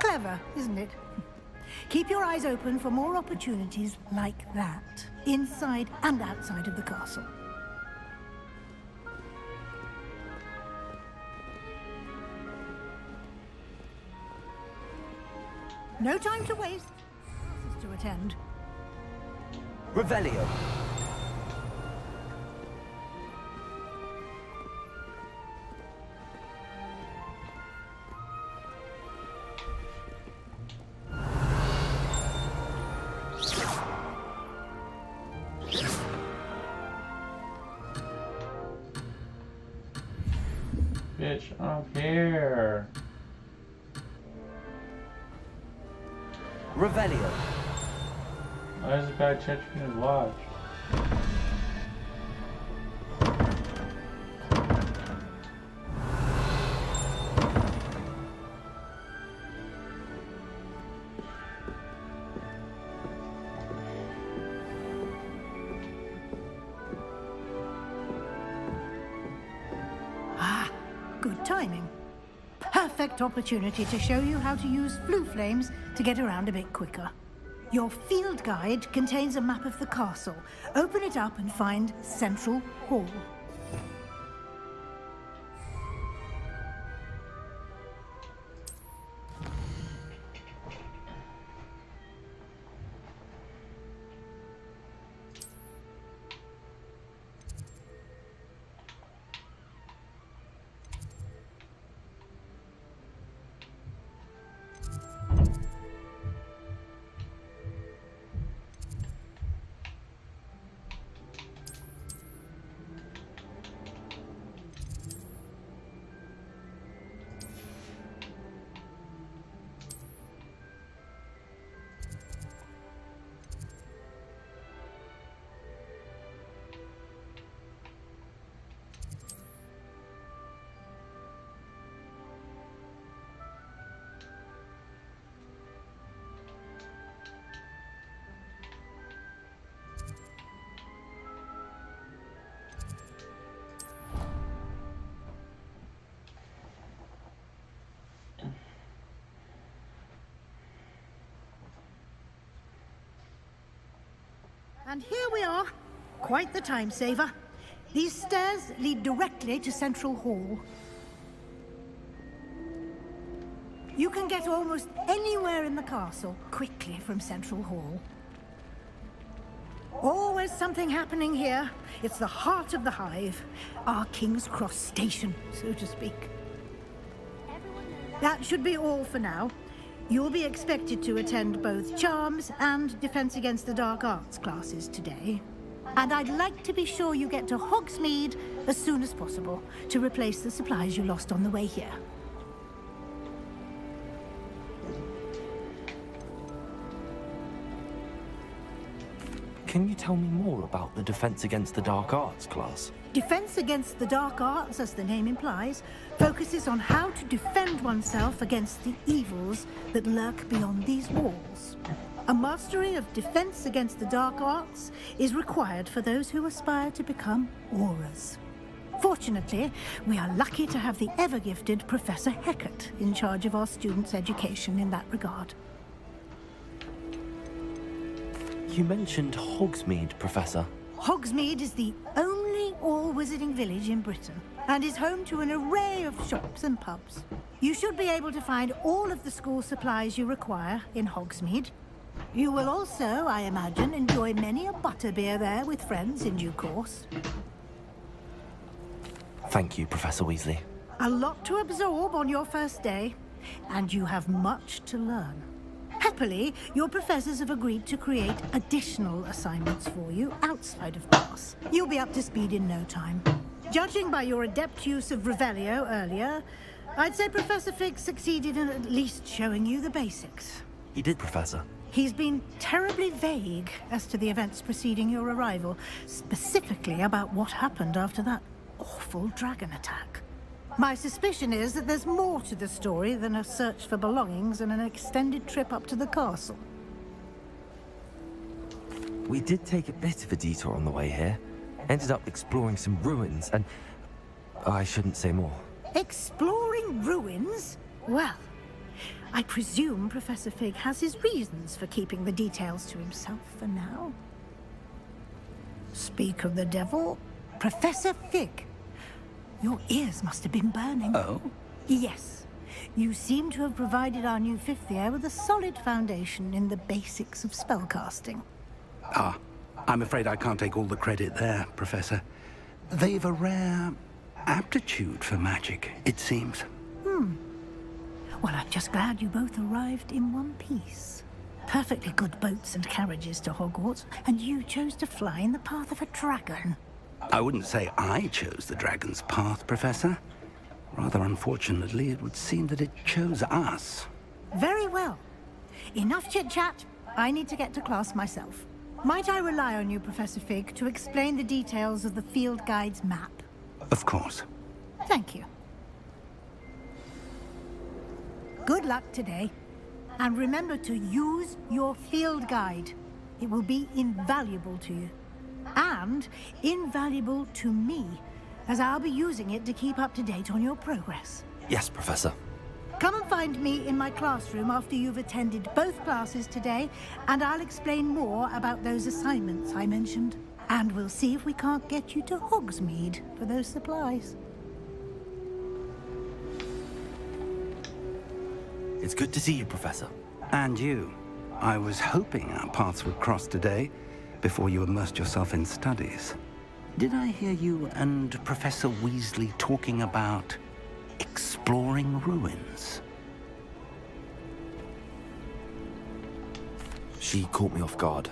Clever, isn't it? Keep your eyes open for more opportunities like that, inside and outside of the castle. No time to waste. Classes to attend. Revelio. Bitch, I don't care. Revelio. Why is this guy checking his watch? Ah, good timing. Perfect opportunity to show you how to use flue flames to get around a bit quicker. Your field guide contains a map of the castle. Open it up and find Central Hall. And here we are. Quite the time saver. These stairs lead directly to Central Hall. You can get almost anywhere in the castle quickly from Central Hall. Always something happening here. It's the heart of the hive. Our King's Cross station, so to speak. That should be all for now. You'll be expected to attend both Charms and Defense Against the Dark Arts classes today. And I'd like to be sure you get to Hogsmeade as soon as possible to replace the supplies you lost on the way here. Can you tell me more about the Defense Against the Dark Arts class? Defense Against the Dark Arts, as the name implies, focuses on how to defend oneself against the evils that lurk beyond these walls. A mastery of Defense Against the Dark Arts is required for those who aspire to become Aurors. Fortunately, we are lucky to have the ever-gifted Professor Hecat in charge of our students' education in that regard. You mentioned Hogsmeade, Professor. Hogsmeade is the only all-wizarding village in Britain and is home to an array of shops and pubs. You should be able to find all of the school supplies you require in Hogsmeade. You will also, I imagine, enjoy many a butterbeer there with friends in due course. Thank you, Professor Weasley. A lot to absorb on your first day, and you have much to learn. Happily, your professors have agreed to create additional assignments for you outside of class. You'll be up to speed in no time. Judging by your adept use of Revelio earlier, I'd say Professor Fig succeeded in at least showing you the basics. He did, Professor. He's been terribly vague as to the events preceding your arrival, specifically about what happened after that awful dragon attack. My suspicion is that there's more to the story than a search for belongings and an extended trip up to the castle. We did take a bit of a detour on the way here. Ended up exploring some ruins and... I shouldn't say more. Exploring ruins? Well, I presume Professor Fig has his reasons for keeping the details to himself for now. Speak of the devil, Professor Fig. Your ears must have been burning. Oh? Yes. You seem to have provided our new fifth year with a solid foundation in the basics of spellcasting. Ah, I'm afraid I can't take all the credit there, Professor. They've a rare aptitude for magic, it seems. Well, I'm just glad you both arrived in one piece. Perfectly good boats and carriages to Hogwarts, and you chose to fly in the path of a dragon. I wouldn't say I chose the dragon's path, Professor. Rather unfortunately, it would seem that it chose us. Very well. Enough chit-chat. I need to get to class myself. Might I rely on you, Professor Fig, to explain the details of the field guide's map? Of course. Thank you. Good luck today. And remember to use your field guide. It will be invaluable to you. And invaluable to me, as I'll be using it to keep up to date on your progress. Yes, Professor. Come and find me in my classroom after you've attended both classes today, and I'll explain more about those assignments I mentioned. And we'll see if we can't get you to Hogsmeade for those supplies. It's good to see you, Professor. And you. I was hoping our paths would cross today, before you immersed yourself in studies. Did I hear you and Professor Weasley talking about exploring ruins? She caught me off guard.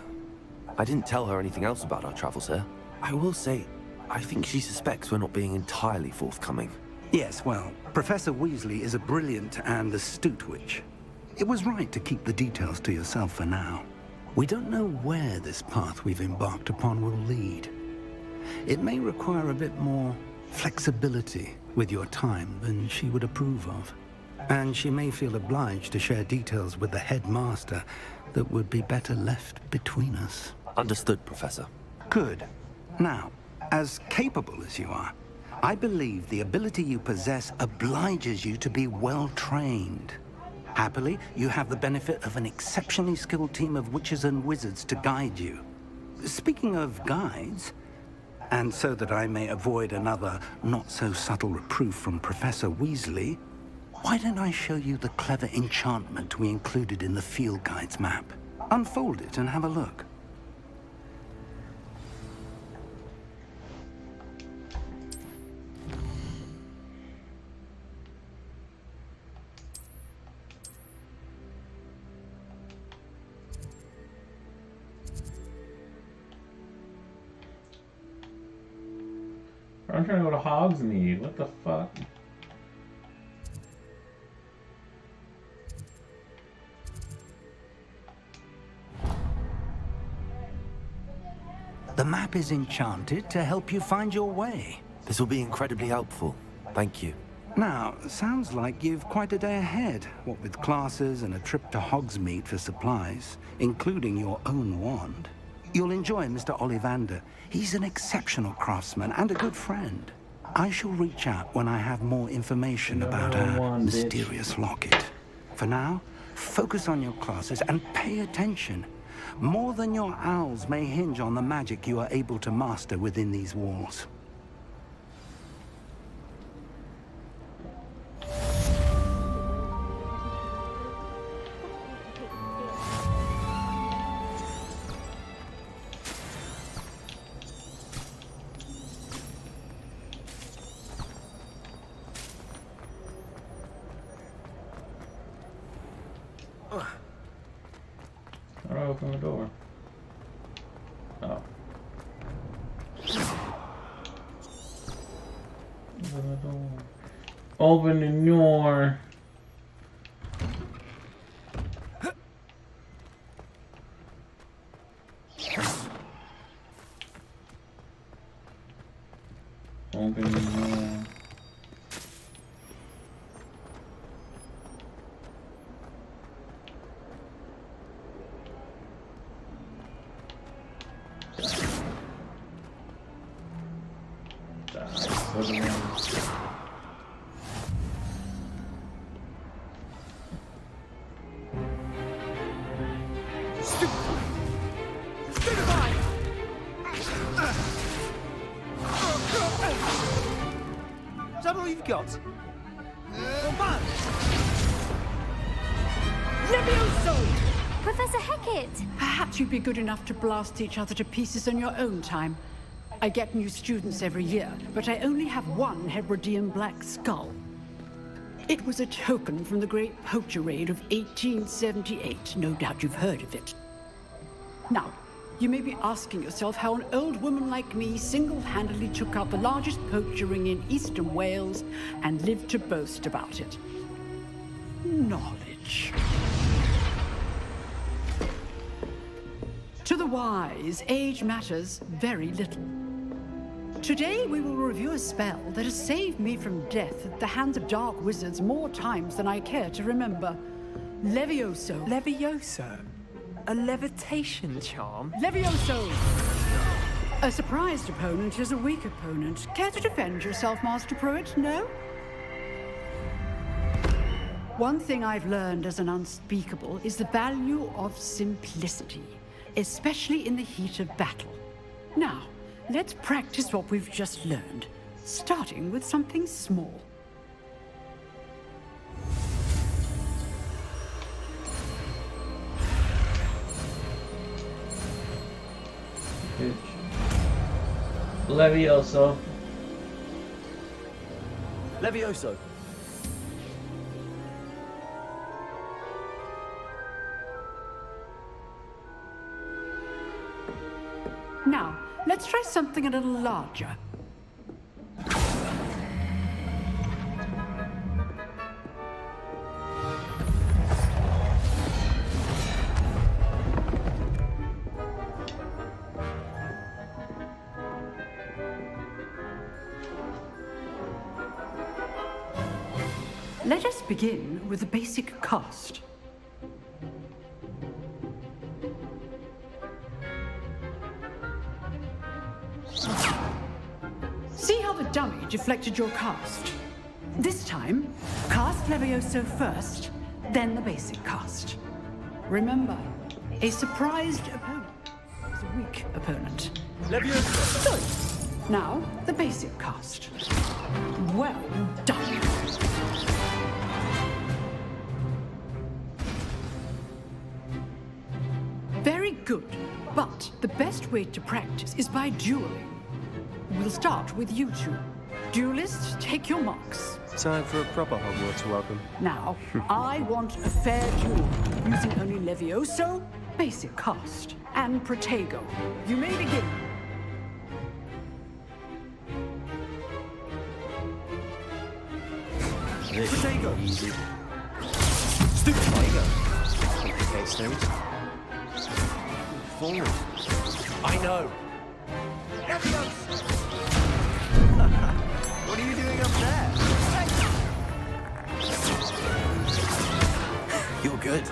I didn't tell her anything else about our travels here. I will say, I think she suspects we're not being entirely forthcoming. Yes, well, Professor Weasley is a brilliant and astute witch. It was right to keep the details to yourself for now. We don't know where this path we've embarked upon will lead. It may require a bit more flexibility with your time than she would approve of. And she may feel obliged to share details with the headmaster that would be better left between us. Understood, Professor. Good. Now, as capable as you are, I believe the ability you possess obliges you to be well trained. Happily, you have the benefit of an exceptionally skilled team of witches and wizards to guide you. Speaking of guides, and so that I may avoid another not-so-subtle reproof from Professor Weasley, why don't I show you the clever enchantment we included in the field guide's map? Unfold it and have a look. I'm trying to go to Hogsmeade. What the fuck? The map is enchanted to help you find your way. This will be incredibly helpful. Thank you. Now, sounds like you've quite a day ahead, what with classes and a trip to Hogsmeade for supplies, including your own wand. You'll enjoy Mr. Ollivander. He's an exceptional craftsman and a good friend. I shall reach out when I have more information about our mysterious locket. For now, focus on your classes and pay attention. More than your owls may hinge on the magic you are able to master within these walls. How do I open the door? Oh. Open the door. Open the door. Open the door. Is that all you've got? Levioso! Professor Hecat! Perhaps you'd be good enough to blast each other to pieces on your own time. I get new students every year, but I only have one Hebridean black skull. It was a token from the Great Poacher Raid of 1878. No doubt you've heard of it. Now, you may be asking yourself how an old woman like me single-handedly took out the largest poacher ring in eastern Wales and lived to boast about it. Knowledge. To the wise, age matters very little. Today we will review a spell that has saved me from death at the hands of dark wizards more times than I care to remember. Levioso. Levioso? A levitation charm? Levioso! A surprised opponent is a weak opponent. Care to defend yourself, Master Pruitt? No? One thing I've learned as an unspeakable is the value of simplicity, especially in the heat of battle. Now, let's practice what we've just learned, starting with something small. Levioso. Levioso. Now, let's try something a little larger. Let us begin with the basic cast. See how the dummy deflected your cast? This time, cast Levioso first, then the basic cast. Remember, a surprised opponent is a weak opponent. Levioso! Good. Now, the basic cast. Well done. Very good, but the best way to practice is by dueling. We'll start with you two. Duelists, take your marks. Time for a proper Hogwarts welcome. Now, I want a fair duel, using only Levioso, basic cast, and Protego. You may begin. This Potato. is easy. Stupid. Tiger. Complicates things. Forward. I know. What are you doing up there? You're good.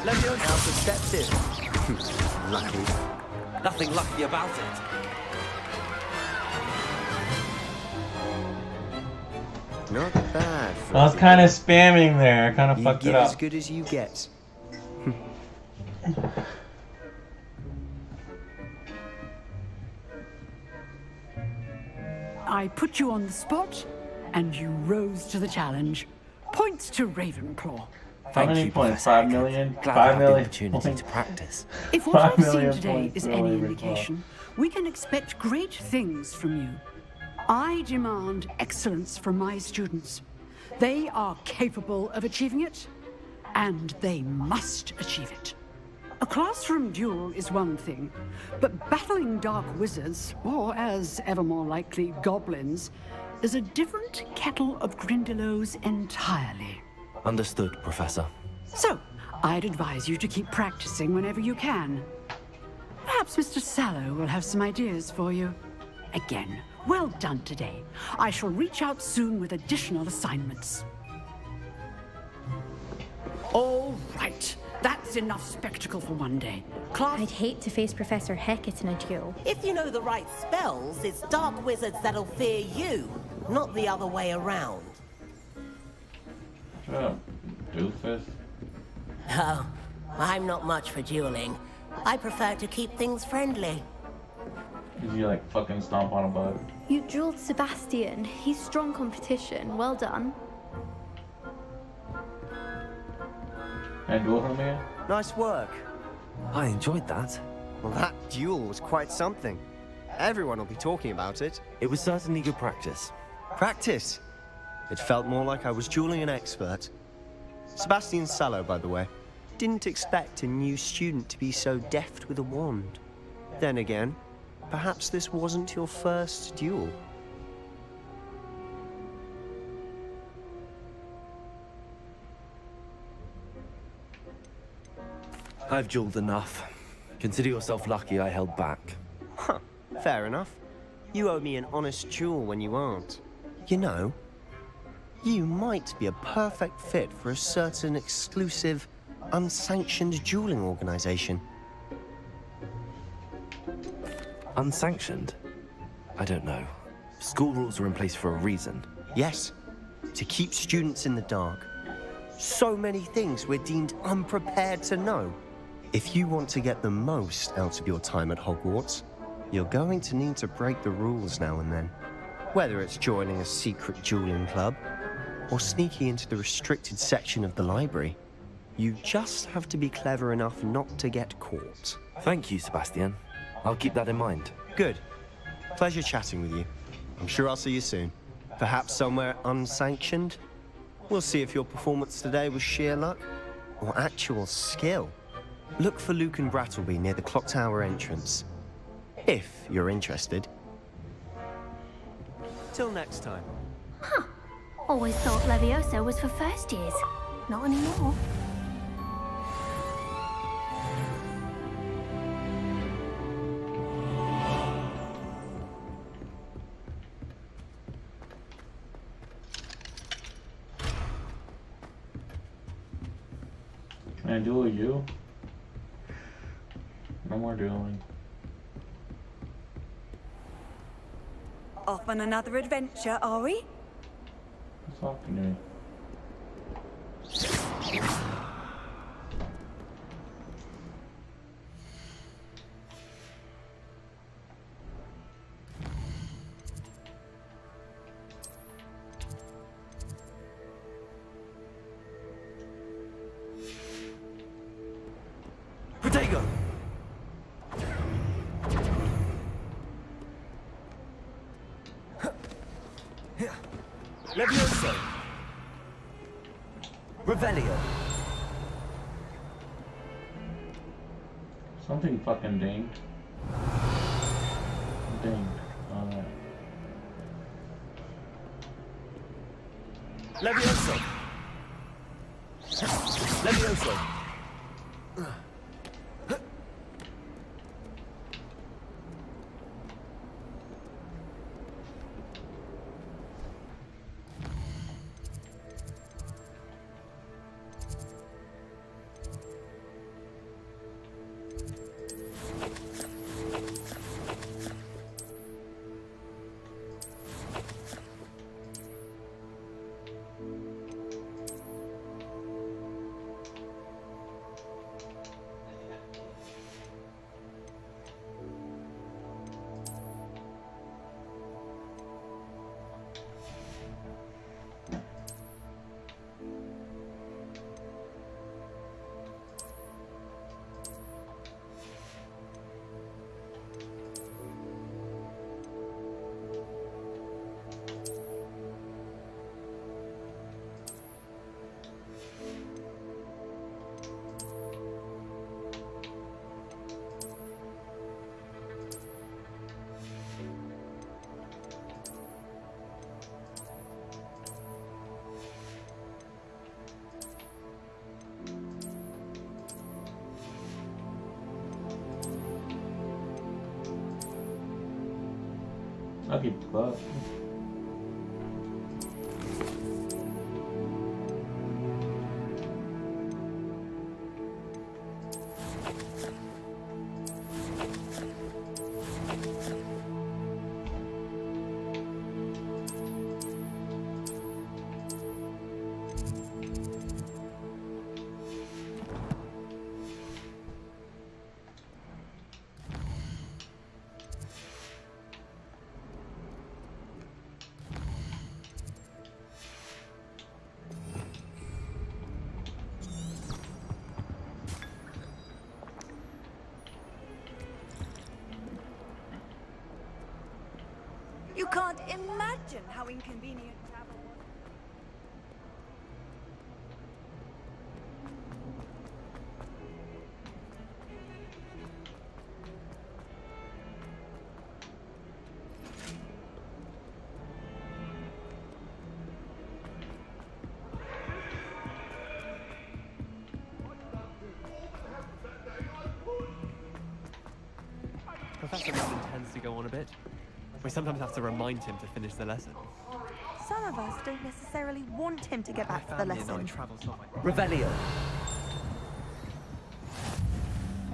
Leviosa perceptive. Lucky. Nothing lucky about it. Not bad. I was kind of spamming there. I kind of fucked it As up. good as you get. I put you on the spot, and you rose to the challenge. Points to Ravenclaw. Thank you, points? Professor 5 million? Glad 5 I have the million opportunity points. to practice. If what 5 I've seen million today points is for any Ravenclaw. indication, we can expect great things from you. I demand excellence from my students. They are capable of achieving it, and they must achieve it. A classroom duel is one thing, but battling dark wizards, or as ever more likely, goblins, is a different kettle of Grindylows entirely. Understood, Professor. So, I'd advise you to keep practicing whenever you can. Perhaps Mr. Sallow will have some ideas for you. Again, well done today. I shall reach out soon with additional assignments. All right. That's enough spectacle for one day. Class... I'd hate to face Professor Hecat in a duel. If you know the right spells, it's dark wizards that'll fear you, not the other way around. Shut up, doofus. Oh, I'm not much for dueling. I prefer to keep things friendly. Did you like fucking stomp on a bug? You dueled Sebastian. He's strong competition. Well done. Can I duel him again? Nice work. I enjoyed that. Well, that duel was quite something. Everyone will be talking about it. It was certainly good practice. Practice? It felt more like I was dueling an expert. Sebastian Sallow, by the way. Didn't expect a new student to be so deft with a wand. Then again, perhaps this wasn't your first duel. I've dueled enough. Consider yourself lucky I held back. Huh, fair enough. You owe me an honest duel when you aren't. You know, you might be a perfect fit for a certain exclusive, unsanctioned dueling organization. Unsanctioned? I don't know. School rules are in place for a reason. Yes, to keep students in the dark. So many things we're deemed unprepared to know. If you want to get the most out of your time at Hogwarts, you're going to need to break the rules now and then. Whether it's joining a secret dueling club, or sneaking into the restricted section of the library, you just have to be clever enough not to get caught. Thank you, Sebastian. I'll keep that in mind. Good. Pleasure chatting with you. I'm sure I'll see you soon. Perhaps somewhere unsanctioned? We'll see if your performance today was sheer luck or actual skill. Look for Luke and Brattleby near the clock tower entrance, if you're interested. Till next time. Huh. Always thought Leviosa was for first years. Not anymore. Can I duel you? No more dueling. Off on another adventure, are we? Who's talking to me? Potato! Levioso! Revelio! Something fucking dinged. Dinged. Levioso! Levioso! I'll keep the club. You can't imagine how inconvenient travel was. Professor Rowan tends to go on a bit. We sometimes have to remind him to finish the lesson. Some of us don't necessarily want him to get back to the lesson. Revelio.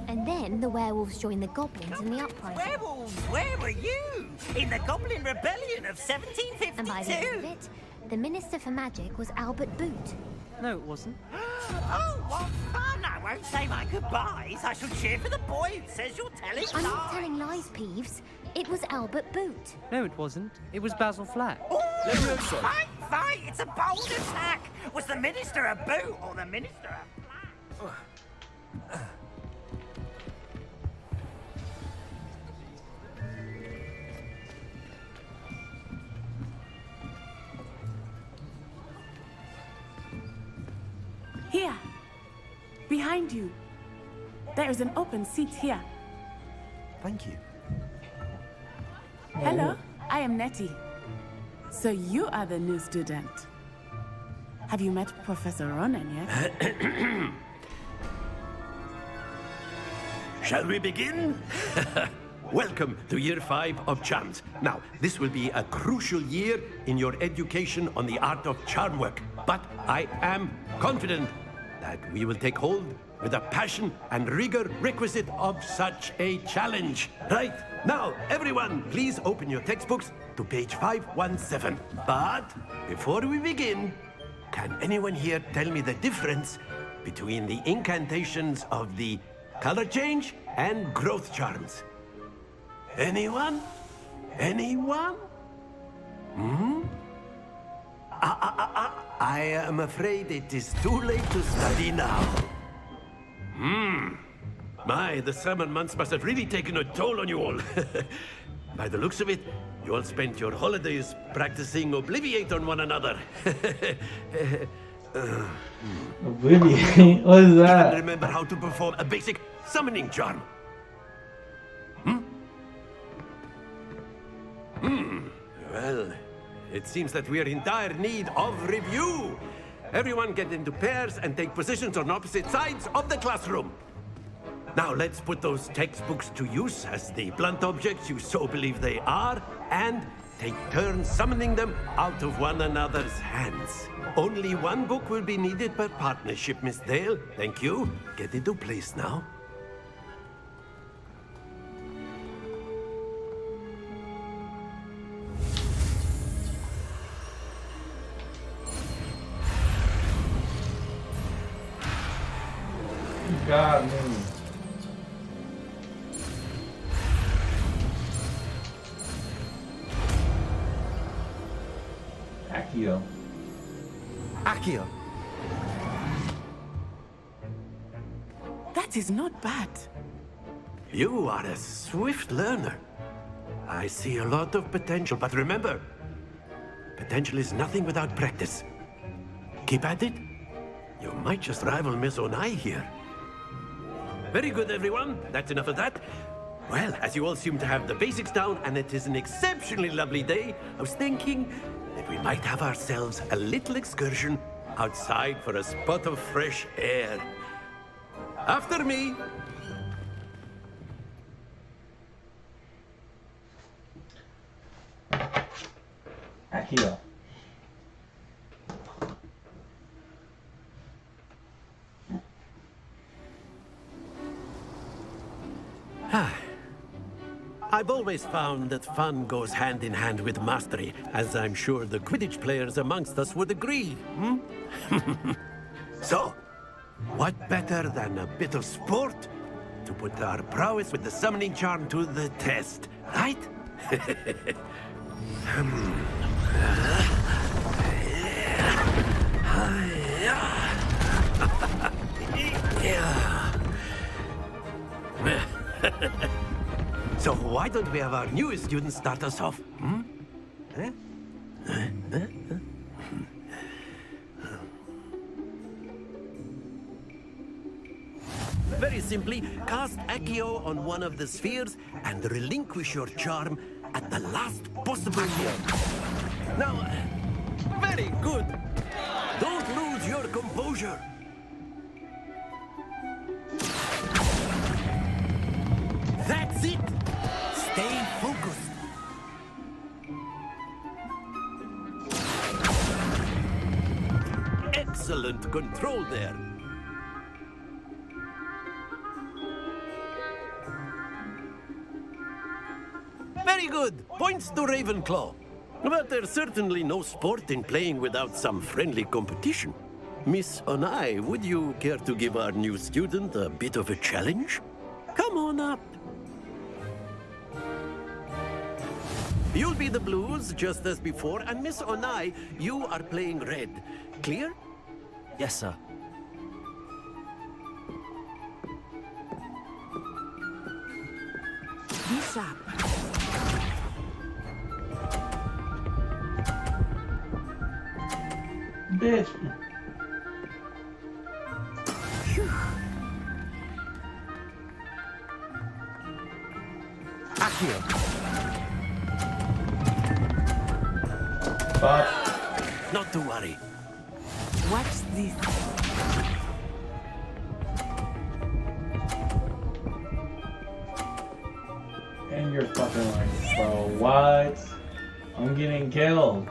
And then the werewolves joined the goblins in the uprising. Werewolves, where were you? In the Goblin Rebellion of 1752? And by the end of it, the Minister for Magic was Albert Boot. No, it wasn't. Oh, what fun! I won't say my goodbyes. I shall cheer for the boy who says you're telling lies. I'm not telling lies, Peeves. It was Albert Boot. No, it wasn't. It was Basil Flack. Oh, fight! It's a bold attack! Was the Minister a boot or the Minister a flack? Here, behind you. There is an open seat here. Thank you. Hello, I am Nettie. So you are the new student. Have you met Professor Ronan yet? Shall we begin? Welcome to Year 5 of Charms. Now, this will be a crucial year in your education on the art of charm work. But I am confident that we will take hold with the passion and rigor requisite of such a challenge. Right, now, everyone, please open your textbooks to page 517. But before we begin, can anyone here tell me the difference between the incantations of the color change and growth charms? Anyone? Anyone? Hmm? I am afraid it is too late to study now. My, the summer months must have really taken a toll on you all. By the looks of it, you all spent your holidays practicing Obliviate on one another. Obliviate? What is that? Even remember how to perform a basic summoning charm. Well, it seems that we are in dire need of review. Everyone get into pairs and take positions on opposite sides of the classroom. Now let's put those textbooks to use as the blunt objects you so believe they are, and take turns summoning them out of one another's hands. Only one book will be needed per partnership, Miss Dale. Thank you. Get into place now. God, me. Accio. Accio. That is not bad. You are a swift learner. I see a lot of potential, but remember, potential is nothing without practice. Keep at it. You might just rival Miss Onai here. Very good, everyone. That's enough of that. Well, as you all seem to have the basics down, and it is an exceptionally lovely day, I was thinking that we might have ourselves a little excursion outside for a spot of fresh air. After me. Accio. I've always found that fun goes hand in hand with mastery, as I'm sure the Quidditch players amongst us would agree. So, what better than a bit of sport to put our prowess with the summoning charm to the test, right? So why don't we have our newest student start us off? Very simply, cast Accio on one of the spheres and relinquish your charm at the last possible moment. Now, very good. Don't lose your composure. That's it. Stay focused. Excellent control there. Very good. Points to Ravenclaw. But there's certainly no sport in playing without some friendly competition. Miss Onai, would you care to give our new student a bit of a challenge? Come on up. You'll be the blues, just as before, and Miss Onai, you are playing red. Clear? Yes, sir. Be sharp. Bitch. Accio. Not to worry. Watch this. And you're fucking like, bro, what? I'm getting killed.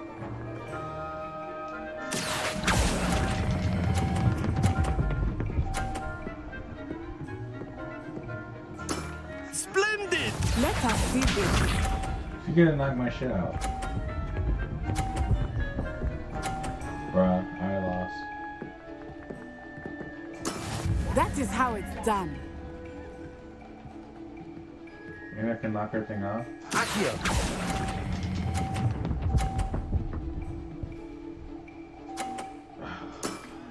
Splendid! Let us see this. You're gonna knock my shit out. Bruh, I lost. That is how it's done. Maybe I can knock everything off. Accio.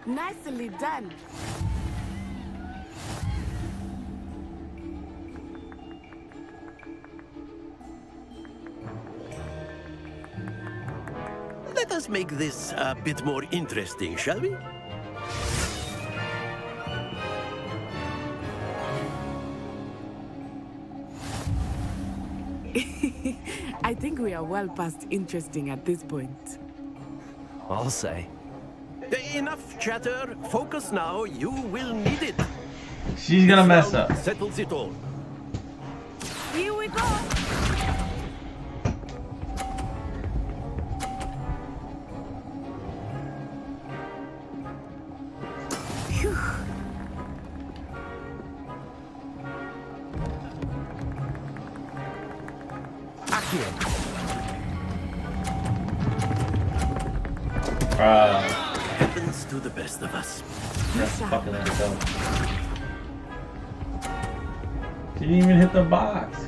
Nicely done. Let us make this a bit more interesting, shall we? I think we are well past interesting at this point. I'll say. Enough chatter. Focus now. You will need it. She's gonna mess up. Settles it all. Here we go. Phew. Happens to the best of us. That's fucking let it go. She didn't even hit the box.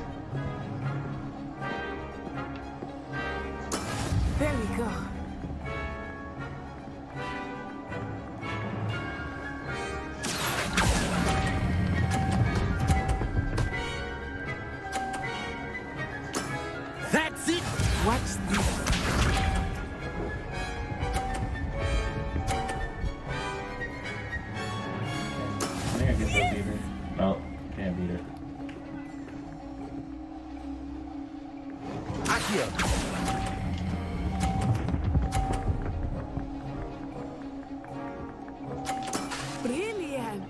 There we go. That's it. Watch this. I think I can still beat her. No, can't beat her. Brilliant.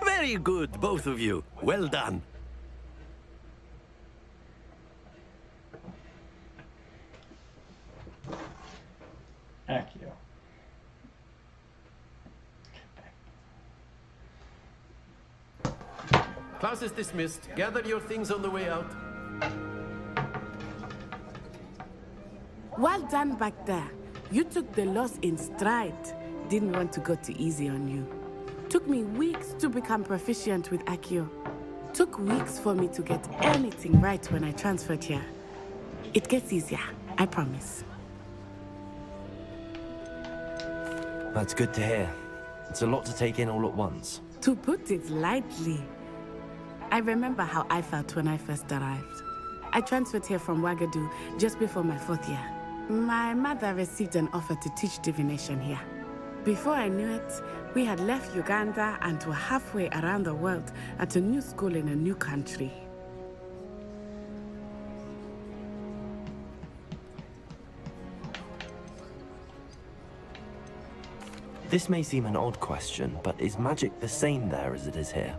Very good, both of you. Well done. Accio. Class is dismissed. Gather your things on the way out. Well done back there. You took the loss in stride. Didn't want to go too easy on you. Took me weeks to become proficient with Accio. Took weeks for me to get anything right when I transferred here. It gets easier, I promise. That's good to hear. It's a lot to take in all at once. To put it lightly, I remember how I felt when I first arrived. I transferred here from Ouagadougou just before my 4th year. My mother received an offer to teach divination here. Before I knew it, we had left Uganda and were halfway around the world at a new school in a new country. This may seem an odd question, but is magic the same there as it is here?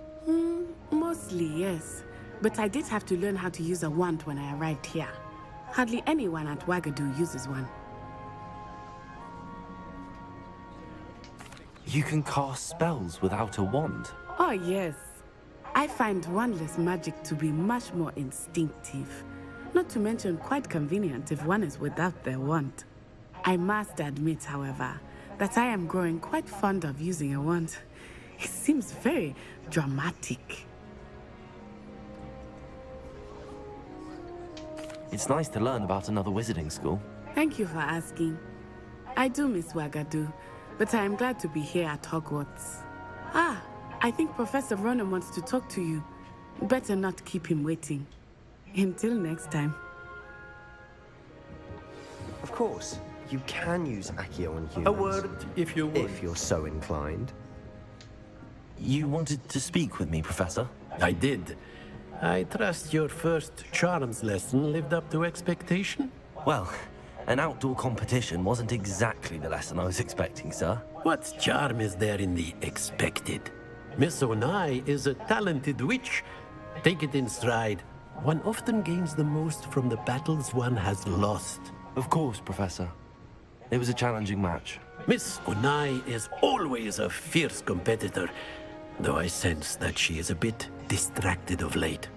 Mostly, yes. But I did have to learn how to use a wand when I arrived here. Hardly anyone at Ouagadougou uses one. You can cast spells without a wand. Oh, yes. I find wandless magic to be much more instinctive. Not to mention quite convenient if one is without their wand. I must admit, however, that I am growing quite fond of using a wand. It seems very dramatic. It's nice to learn about another wizarding school. Thank you for asking. I do miss Ouagadougou, but I am glad to be here at Hogwarts. Ah, I think Professor Ronan wants to talk to you. Better not keep him waiting. Until next time. Of course, you can use Accio on humans. A word, if you would. If you're so inclined. You wanted to speak with me, Professor? I did. I trust your first charms lesson lived up to expectation? Well, an outdoor competition wasn't exactly the lesson I was expecting, sir. What charm is there in the expected? Miss Onai is a talented witch. Take it in stride. One often gains the most from the battles one has lost. Of course, Professor. It was a challenging match. Miss Onai is always a fierce competitor, though I sense that she is a bit distracted of late.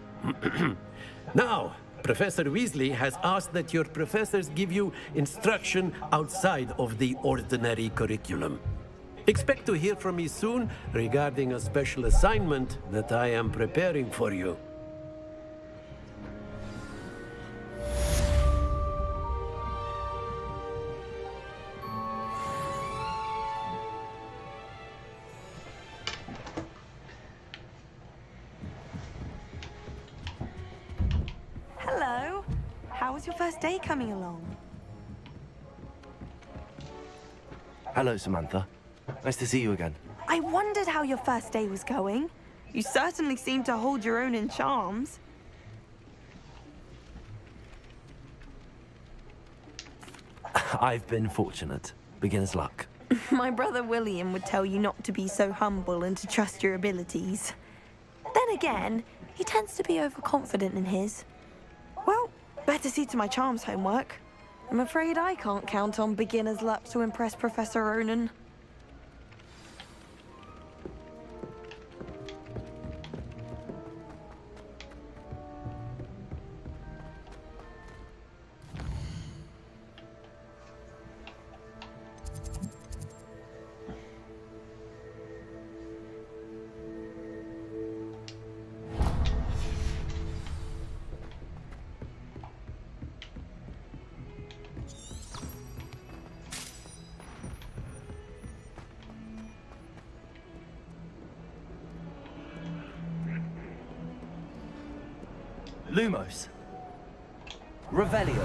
Now, Professor Weasley has asked that your professors give you instruction outside of the ordinary curriculum. Expect to hear from me soon regarding a special assignment that I am preparing for you. Hello. How was your first day coming along? Hello, Samantha. Nice to see you again. I wondered how your first day was going. You certainly seem to hold your own in charms. I've been fortunate. Beginner's luck. My brother William would tell you not to be so humble and to trust your abilities. Then again, he tends to be overconfident in his. Well, better see to my charms homework. I'm afraid I can't count on beginner's luck to impress Professor Ronan. Lumos. Revelio.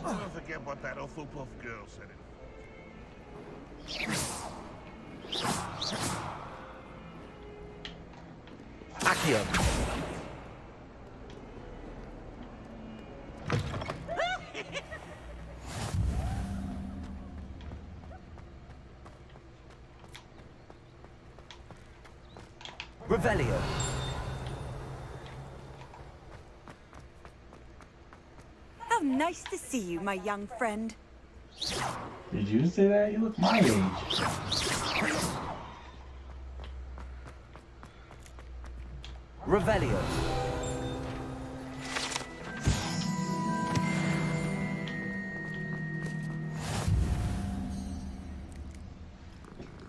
Don't forget what that Hufflepuff girl said. Accio. Revelio. How nice to see you, my young friend. Did you say that? You look my age. Revelio.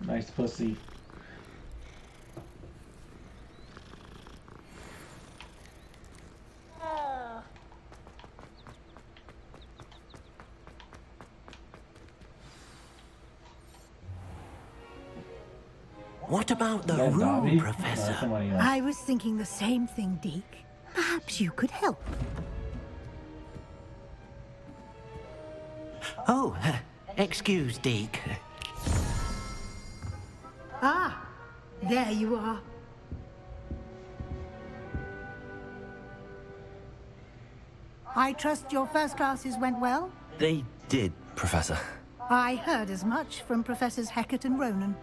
Nice pussy. What about the That room, Dobby? Professor? No, somebody else. I was thinking the same thing, Deke. Perhaps you could help. Oh, excuse, Deke. Ah, there you are. I trust your first classes went well? They did, Professor. I heard as much from Professors Hecat and Ronan.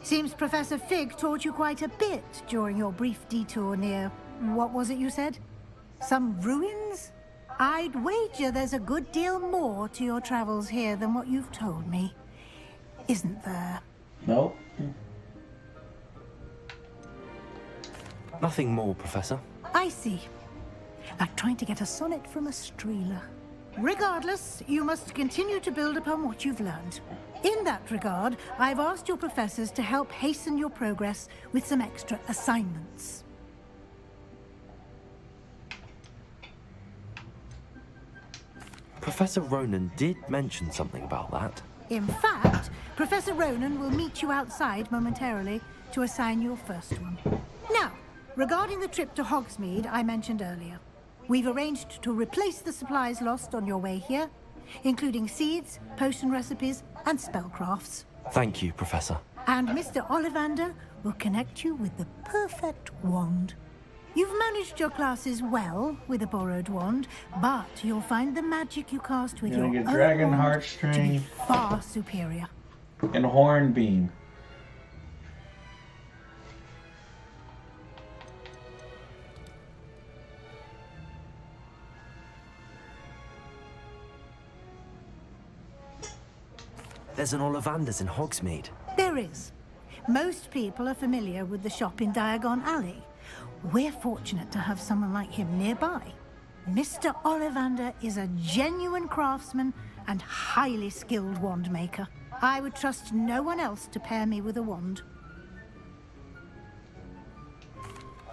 Seems Professor Fig taught you quite a bit during your brief detour near... what was it you said? Some ruins? I'd wager there's a good deal more to your travels here than what you've told me. Isn't there? Nope. Nothing more, Professor. I see. Like trying to get a sonnet from a streeler. Regardless, you must continue to build upon what you've learned. In that regard, I've asked your professors to help hasten your progress with some extra assignments. Professor Ronan did mention something about that. In fact, Professor Ronan will meet you outside momentarily to assign your first one. Now, regarding the trip to Hogsmeade I mentioned earlier, we've arranged to replace the supplies lost on your way here, including seeds, potion recipes, and spellcrafts. Thank you, Professor. And Mr. Ollivander will connect you with the perfect wand. You've managed your classes well with a borrowed wand, but you'll find the magic you cast with your You're own gonna get dragon wand heartstring to be far superior. and hornbeam. There's an Ollivander's in Hogsmeade. There is. Most people are familiar with the shop in Diagon Alley. We're fortunate to have someone like him nearby. Mr. Ollivander is a genuine craftsman and highly skilled wand maker. I would trust no one else to pair me with a wand.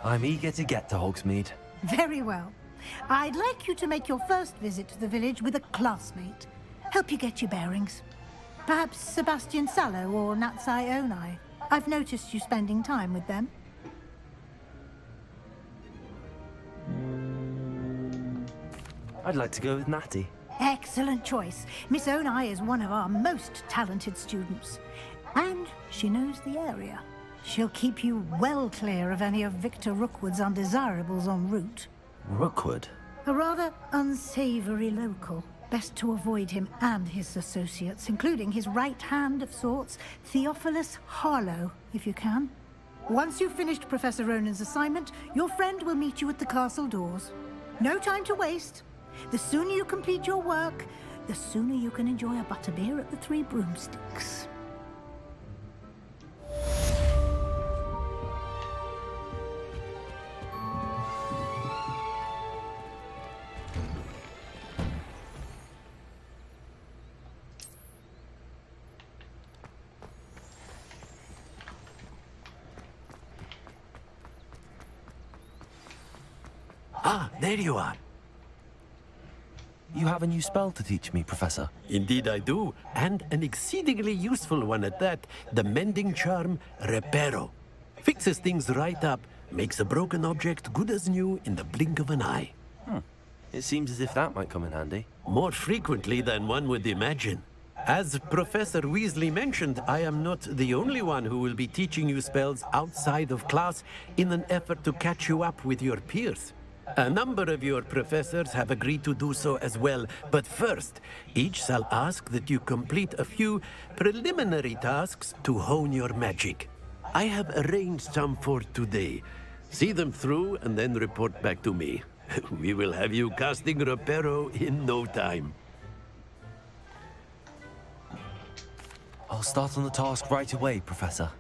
I'm eager to get to Hogsmeade. Very well. I'd like you to make your first visit to the village with a classmate. Help you get your bearings. Perhaps Sebastian Sallow or Natsai Onai. I've noticed you spending time with them. I'd like to go with Natty. Excellent choice. Miss Onai is one of our most talented students. And she knows the area. She'll keep you well clear of any of Victor Rookwood's undesirables en route. Rookwood? A rather unsavory local. Best to avoid him and his associates, including his right hand of sorts, Theophilus Harlow, if you can. Once you've finished Professor Ronan's assignment, your friend will meet you at the castle doors. No time to waste. The sooner you complete your work, the sooner you can enjoy a butterbeer at the Three Broomsticks. Ah, there you are. You have a new spell to teach me, Professor. Indeed I do, and an exceedingly useful one at that. The mending charm, Reparo. Fixes things right up, makes a broken object good as new in the blink of an eye. It seems as if that might come in handy. More frequently than one would imagine. As Professor Weasley mentioned, I am not the only one who will be teaching you spells outside of class in an effort to catch you up with your peers. A number of your professors have agreed to do so as well, but first, each shall ask that you complete a few preliminary tasks to hone your magic. I have arranged some for today. See them through and then report back to me. We will have you casting Reparo in no time. I'll start on the task right away, Professor.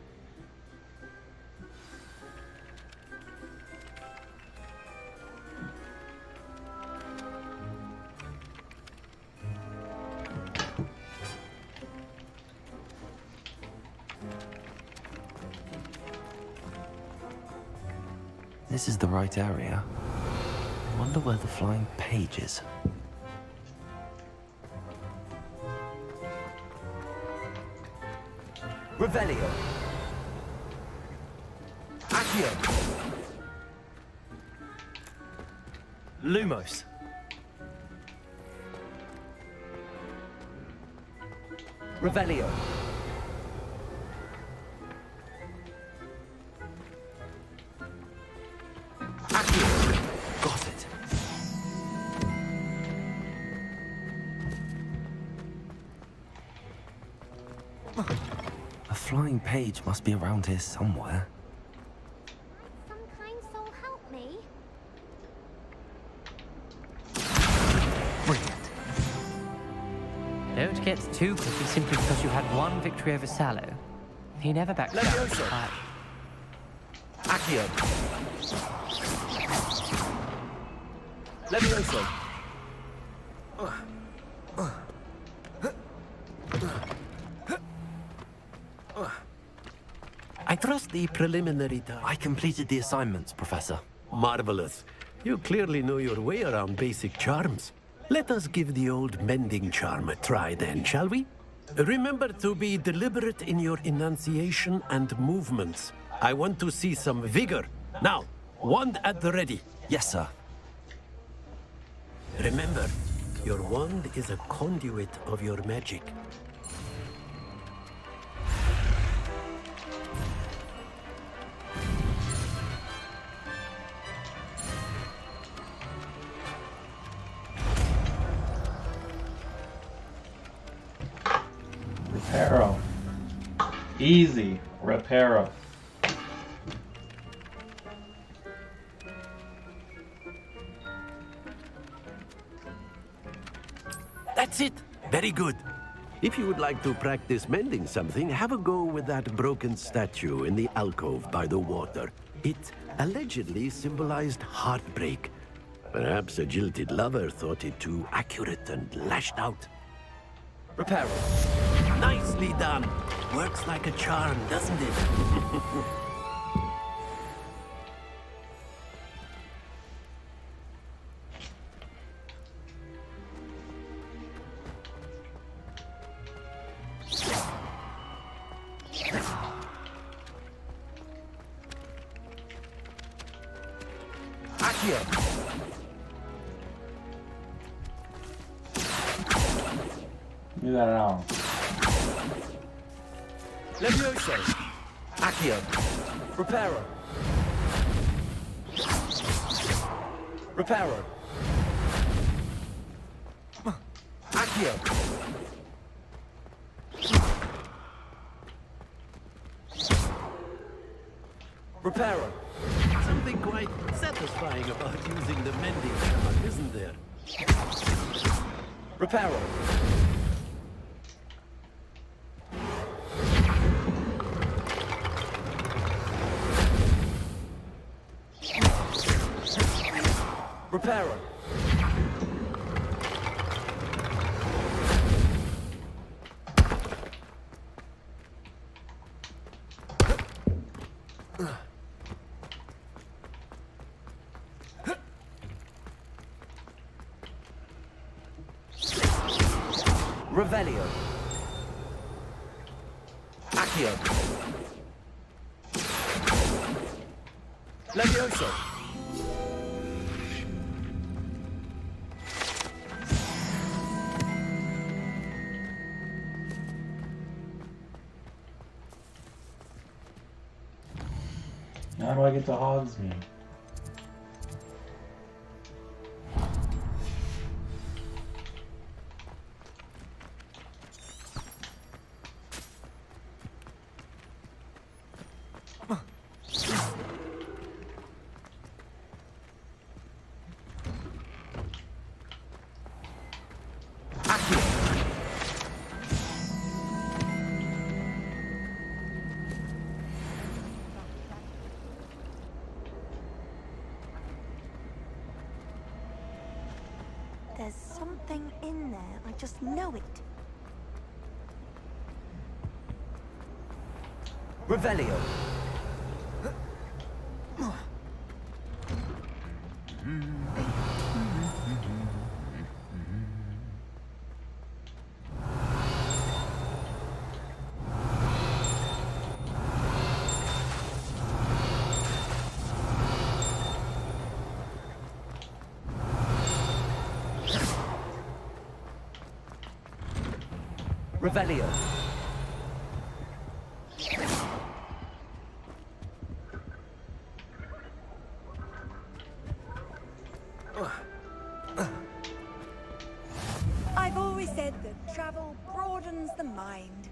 This is the right area. I wonder where the flying page is. Revelio. Accio. Lumos. Revelio. Got it. A flying page must be around here somewhere. Some kind soul help me. Brilliant. Don't get too cocky simply because you had one victory over Sallow. He never backs down. Levioso. Accio. Levioso. I trust the preliminary task. I completed the assignments, Professor. Marvelous. You clearly know your way around basic charms. Let us give the old mending charm a try then, shall we? Remember to be deliberate in your enunciation and movements. I want to see some vigor. Now, wand at the ready. Yes, sir. Remember, your wand is a conduit of your magic. Reparo. Easy. Reparo. That's it. Very good. If you would like to practice mending something, have a go with that broken statue in the alcove by the water. It allegedly symbolized heartbreak. Perhaps a jilted lover thought it too accurate and lashed out. Reparo. Nicely done. Works like a charm, doesn't it? Do that now. Levioso. Accio. Reparo. Reparo. Accio. Reparo. Something quite satisfying about using the mending charm, isn't there? Reparo. Reparo. Revelio. Accio. Levioso. How do I get to Hogsmeade? There's something in there. I just know it. Revelio. Revelio. I've always said that travel broadens the mind.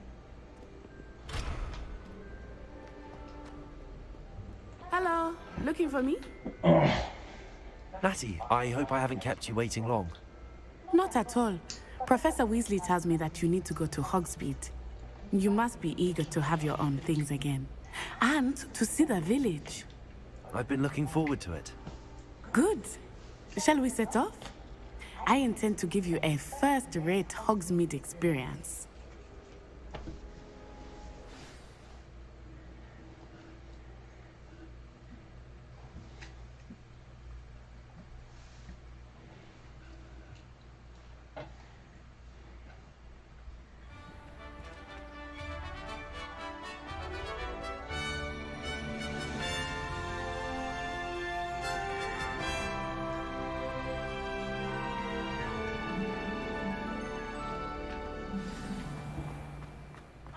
Hello, looking for me? Natty, I hope I haven't kept you waiting long. Not at all. Professor Weasley tells me that you need to go to Hogsmeade. You must be eager to have your own things again. And to see the village. I've been looking forward to it. Good. Shall we set off? I intend to give you a first-rate Hogsmeade experience.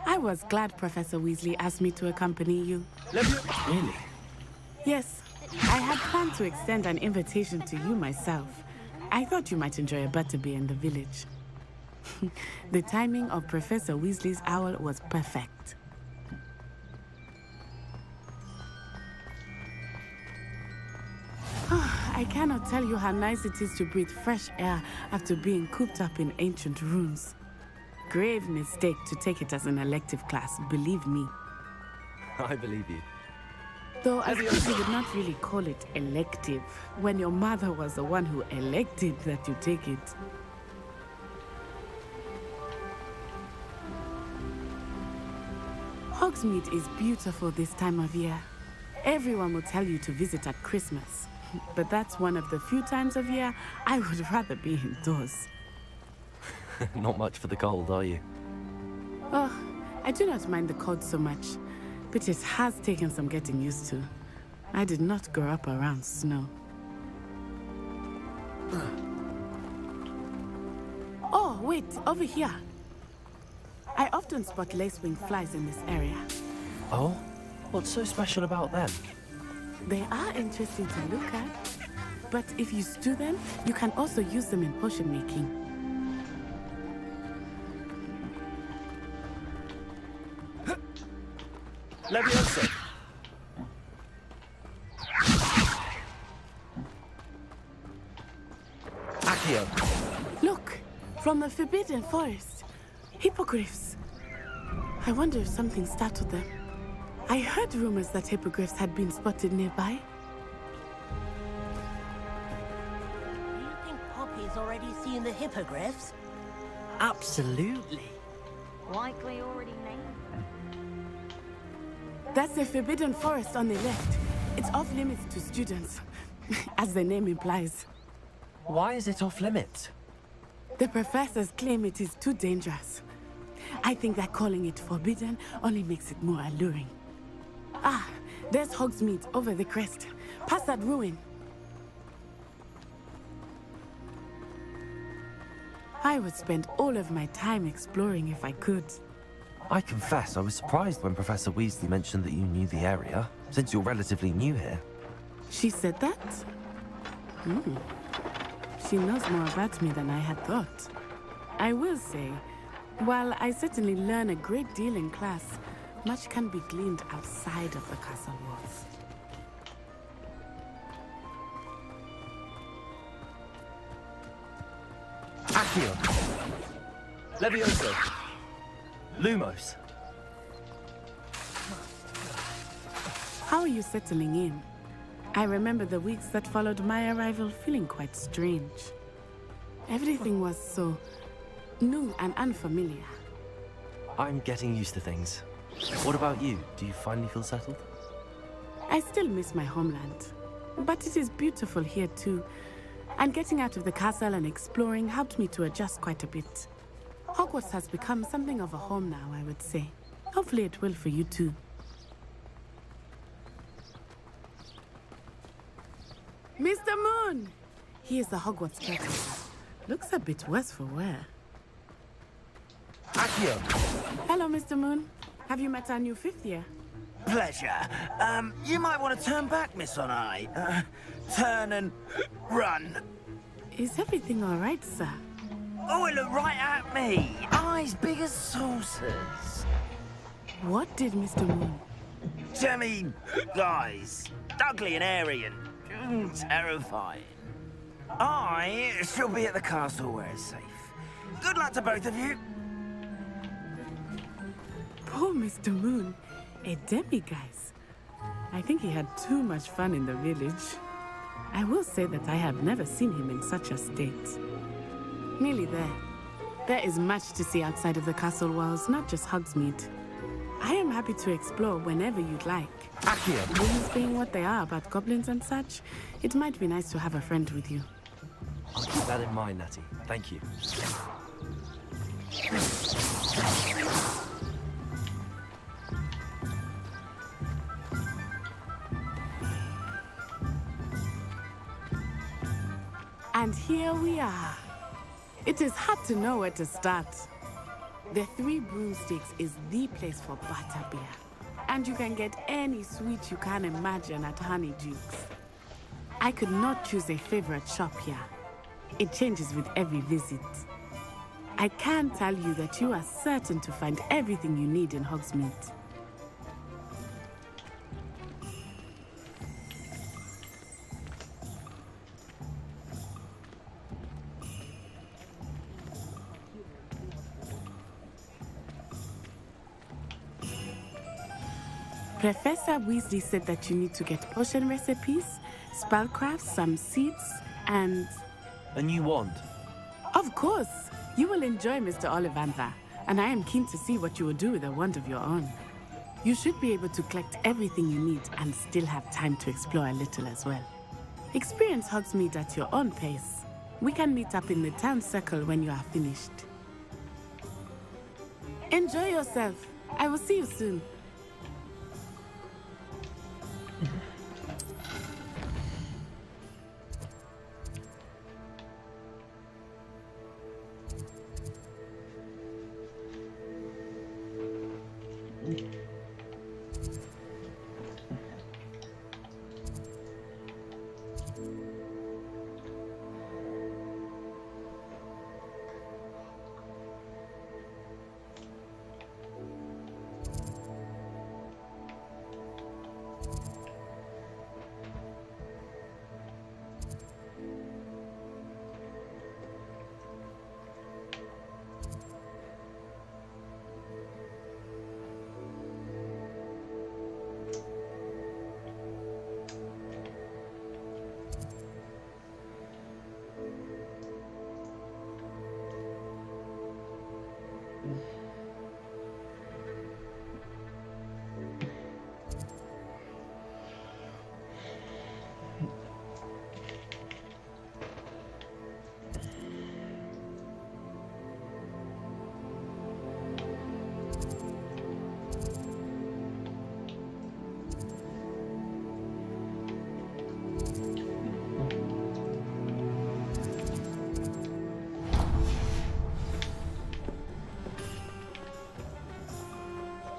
I was glad Professor Weasley asked me to accompany you. Really? Yes, I had planned to extend an invitation to you myself. I thought you might enjoy a butterbeer in the village. The timing of Professor Weasley's owl was perfect. I cannot tell you how nice it is to breathe fresh air after being cooped up in ancient rooms. Grave mistake to take it as an elective class, believe me. I believe you. Though I suppose you would not really call it elective when your mother was the one who elected that you take it. Hogsmeade is beautiful this time of year. Everyone will tell you to visit at Christmas. But that's one of the few times of year I would rather be indoors. Not much for the cold, are you? Oh, I do not mind the cold so much, but it has taken some getting used to. I did not grow up around snow. Oh, wait, over here. I often spot lacewing flies in this area. Oh? What's so special about them? They are interesting to look at, but if you stew them, you can also use them in potion making. Leviosa! Accio! Look! From the Forbidden Forest. Hippogriffs. I wonder if something startled them. I heard rumors that hippogriffs had been spotted nearby. Do you think Poppy's already seen the hippogriffs? Absolutely. Likely already named. That's the Forbidden Forest on the left. It's off limits to students, as the name implies. Why is it off limits? The professors claim it is too dangerous. I think that calling it forbidden only makes it more alluring. Ah, there's Hogsmeade over the crest. Past that ruin. I would spend all of my time exploring if I could. I confess I was surprised when Professor Weasley mentioned that you knew the area, since you're relatively new here. She said that? She knows more about me than I had thought. I will say, while I certainly learn a great deal in class, much can be gleaned outside of the castle walls. Accio! Leviosa! Lumos! How are you settling in? I remember the weeks that followed my arrival feeling quite strange. Everything was so new and unfamiliar. I'm getting used to things. What about you? Do you finally feel settled? I still miss my homeland, but it is beautiful here too. And getting out of the castle and exploring helped me to adjust quite a bit. Hogwarts has become something of a home now, I would say. Hopefully it will for you too. Mr. Moon! He is the Hogwarts caretaker. Looks a bit worse for wear. Accio! Hello, Mr. Moon. Have you met our new fifth year? Pleasure. You might want to turn back, Miss On-Eye. Turn and run. Is everything all right, sir? Oh, it looked right at me. Eyes big as saucers. What did Mr. Moon? Jemmy guys. Ugly and airy and terrifying. I shall be at the castle where it's safe. Good luck to both of you. Poor Mr. Moon. A demiguise. I think he had too much fun in the village. I will say that I have never seen him in such a state. Nearly there. There is much to see outside of the castle walls, not just Hogsmeade. I am happy to explore whenever you'd like. Accio! Rumors being what they are about goblins and such, it might be nice to have a friend with you. I'll keep that in mind, Natty. Thank you. And here we are. It is hard to know where to start. The Three Broomsticks is the place for butterbeer. And you can get any sweet you can imagine at Honeydukes. I could not choose a favorite shop here. It changes with every visit. I can tell you that you are certain to find everything you need in Hogsmeade. Professor Weasley said that you need to get potion recipes, spellcrafts, some seeds, and... A new wand? Of course! You will enjoy Mr. Ollivander, and I am keen to see what you will do with a wand of your own. You should be able to collect everything you need and still have time to explore a little as well. Experience Hogsmeade at your own pace. We can meet up in the town circle when you are finished. Enjoy yourself. I will see you soon.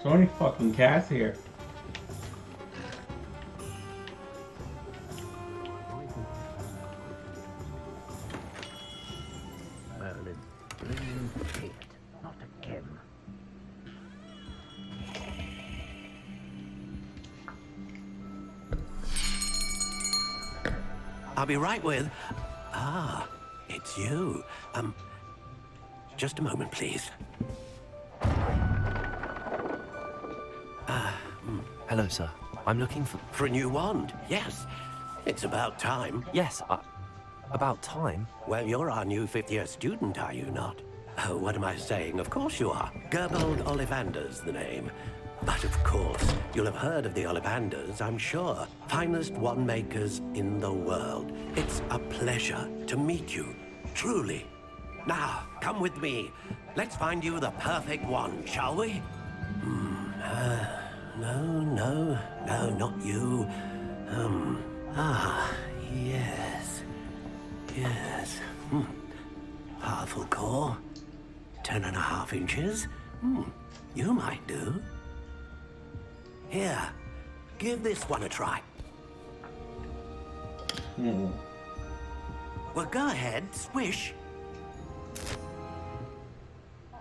So many fucking cats here. Merlin, bring it, not again. I'll be right with... Ah, it's you. Just a moment, please. Hello, sir. I'm looking for a new wand, yes. It's about time. Yes, about time? Well, you're our new fifth-year student, are you not? Oh, what am I saying? Of course you are. Gerbold Ollivander's the name. But of course, you'll have heard of the Ollivanders, I'm sure. Finest wand makers in the world. It's a pleasure to meet you, truly. Now, come with me. Let's find you the perfect wand, shall we? No, not you. Yes. Powerful core. 10.5 inches. You might do. Here, give this one a try. Well, go ahead, swish.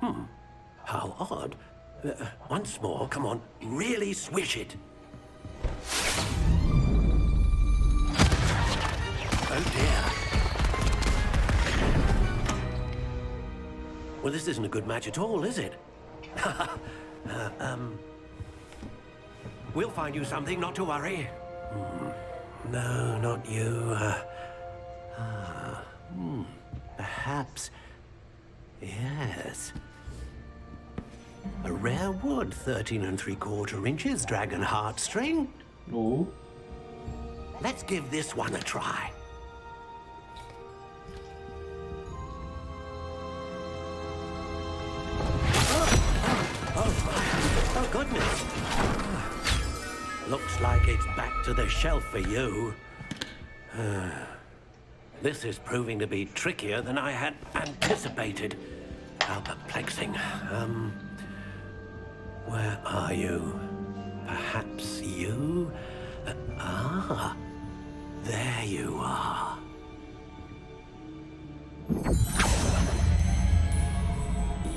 How odd. Once more, come on, really swish it. Oh dear. Well, this isn't a good match at all, is it? We'll find you something, not to worry. No, not you. Perhaps. Yes. A rare wood, 13 3/4 inches, dragon heartstring. Oh. Let's give this one a try. Oh, goodness. Looks like it's back to the shelf for you. This is proving to be trickier than I had anticipated. How perplexing. Where are you? Perhaps you? There you are.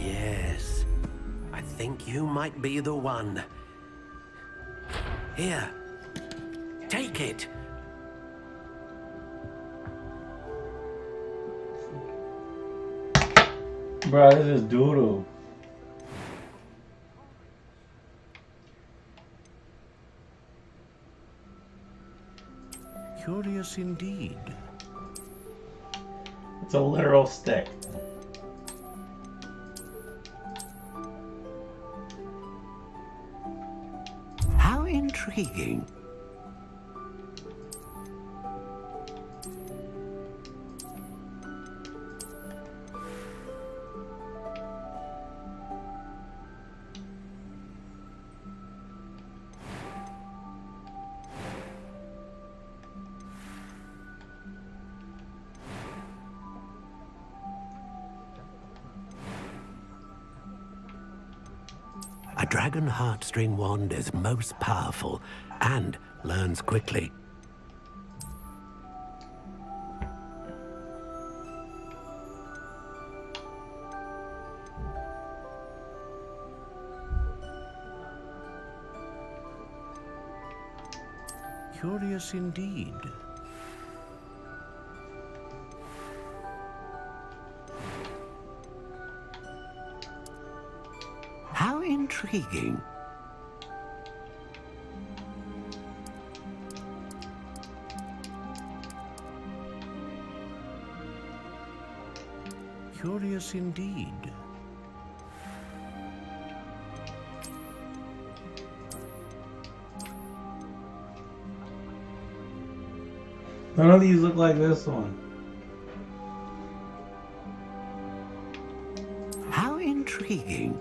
Yes, I think you might be the one. Here, take it. Bro, this is doodle. Curious indeed. It's a literal stick. intriguing. A dragon heartstring wand is most powerful and learns quickly. Curious indeed. How intriguing. Curious indeed. None of these look like this one. How intriguing.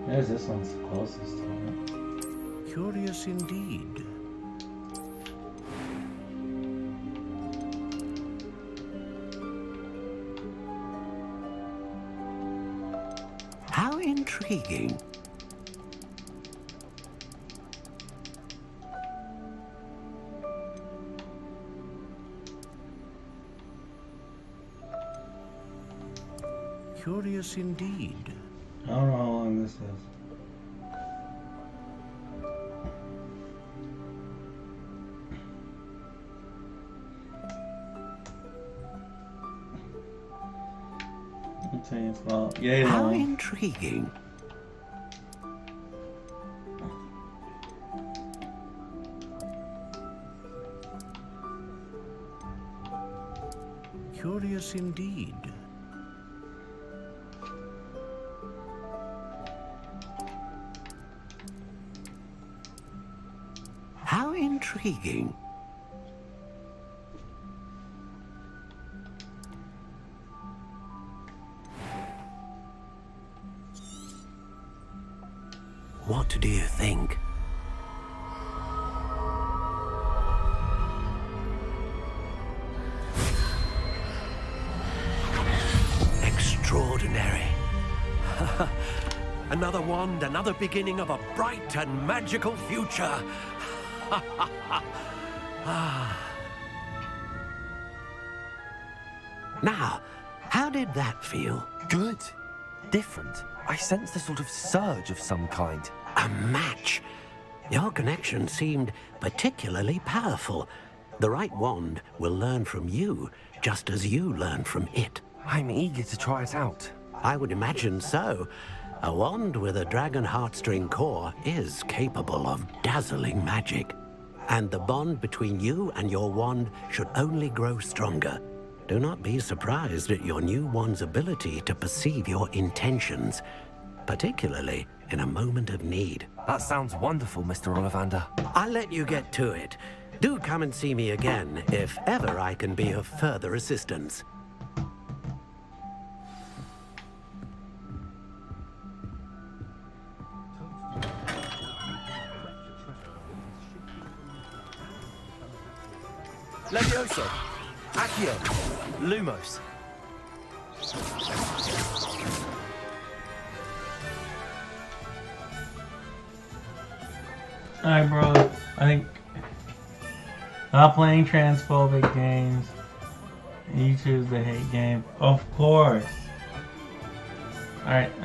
There's this one's the closest to it. Curious indeed. How intriguing. Curious indeed. I don't know how long this is. It's about yay How long. intriguing. Curious indeed. How intriguing. What do you think? Extraordinary. Another wand, another beginning of a bright and magical future. Now, how did that feel? Good. Different. I sensed a sort of surge of some kind. A match. Your connection seemed particularly powerful. The right wand will learn from you, just as you learn from it. I'm eager to try it out. I would imagine so. A wand with a dragon heartstring core is capable of dazzling magic. And the bond between you and your wand should only grow stronger. Do not be surprised at your new wand's ability to perceive your intentions, particularly in a moment of need. That sounds wonderful, Mr. Ollivander. I'll let you get to it. Do come and see me again if ever I can be of further assistance. Levioso. Accio. Lumos. Alright, bro. I think not playing transphobic games. You choose the hate game. Of course. Alright.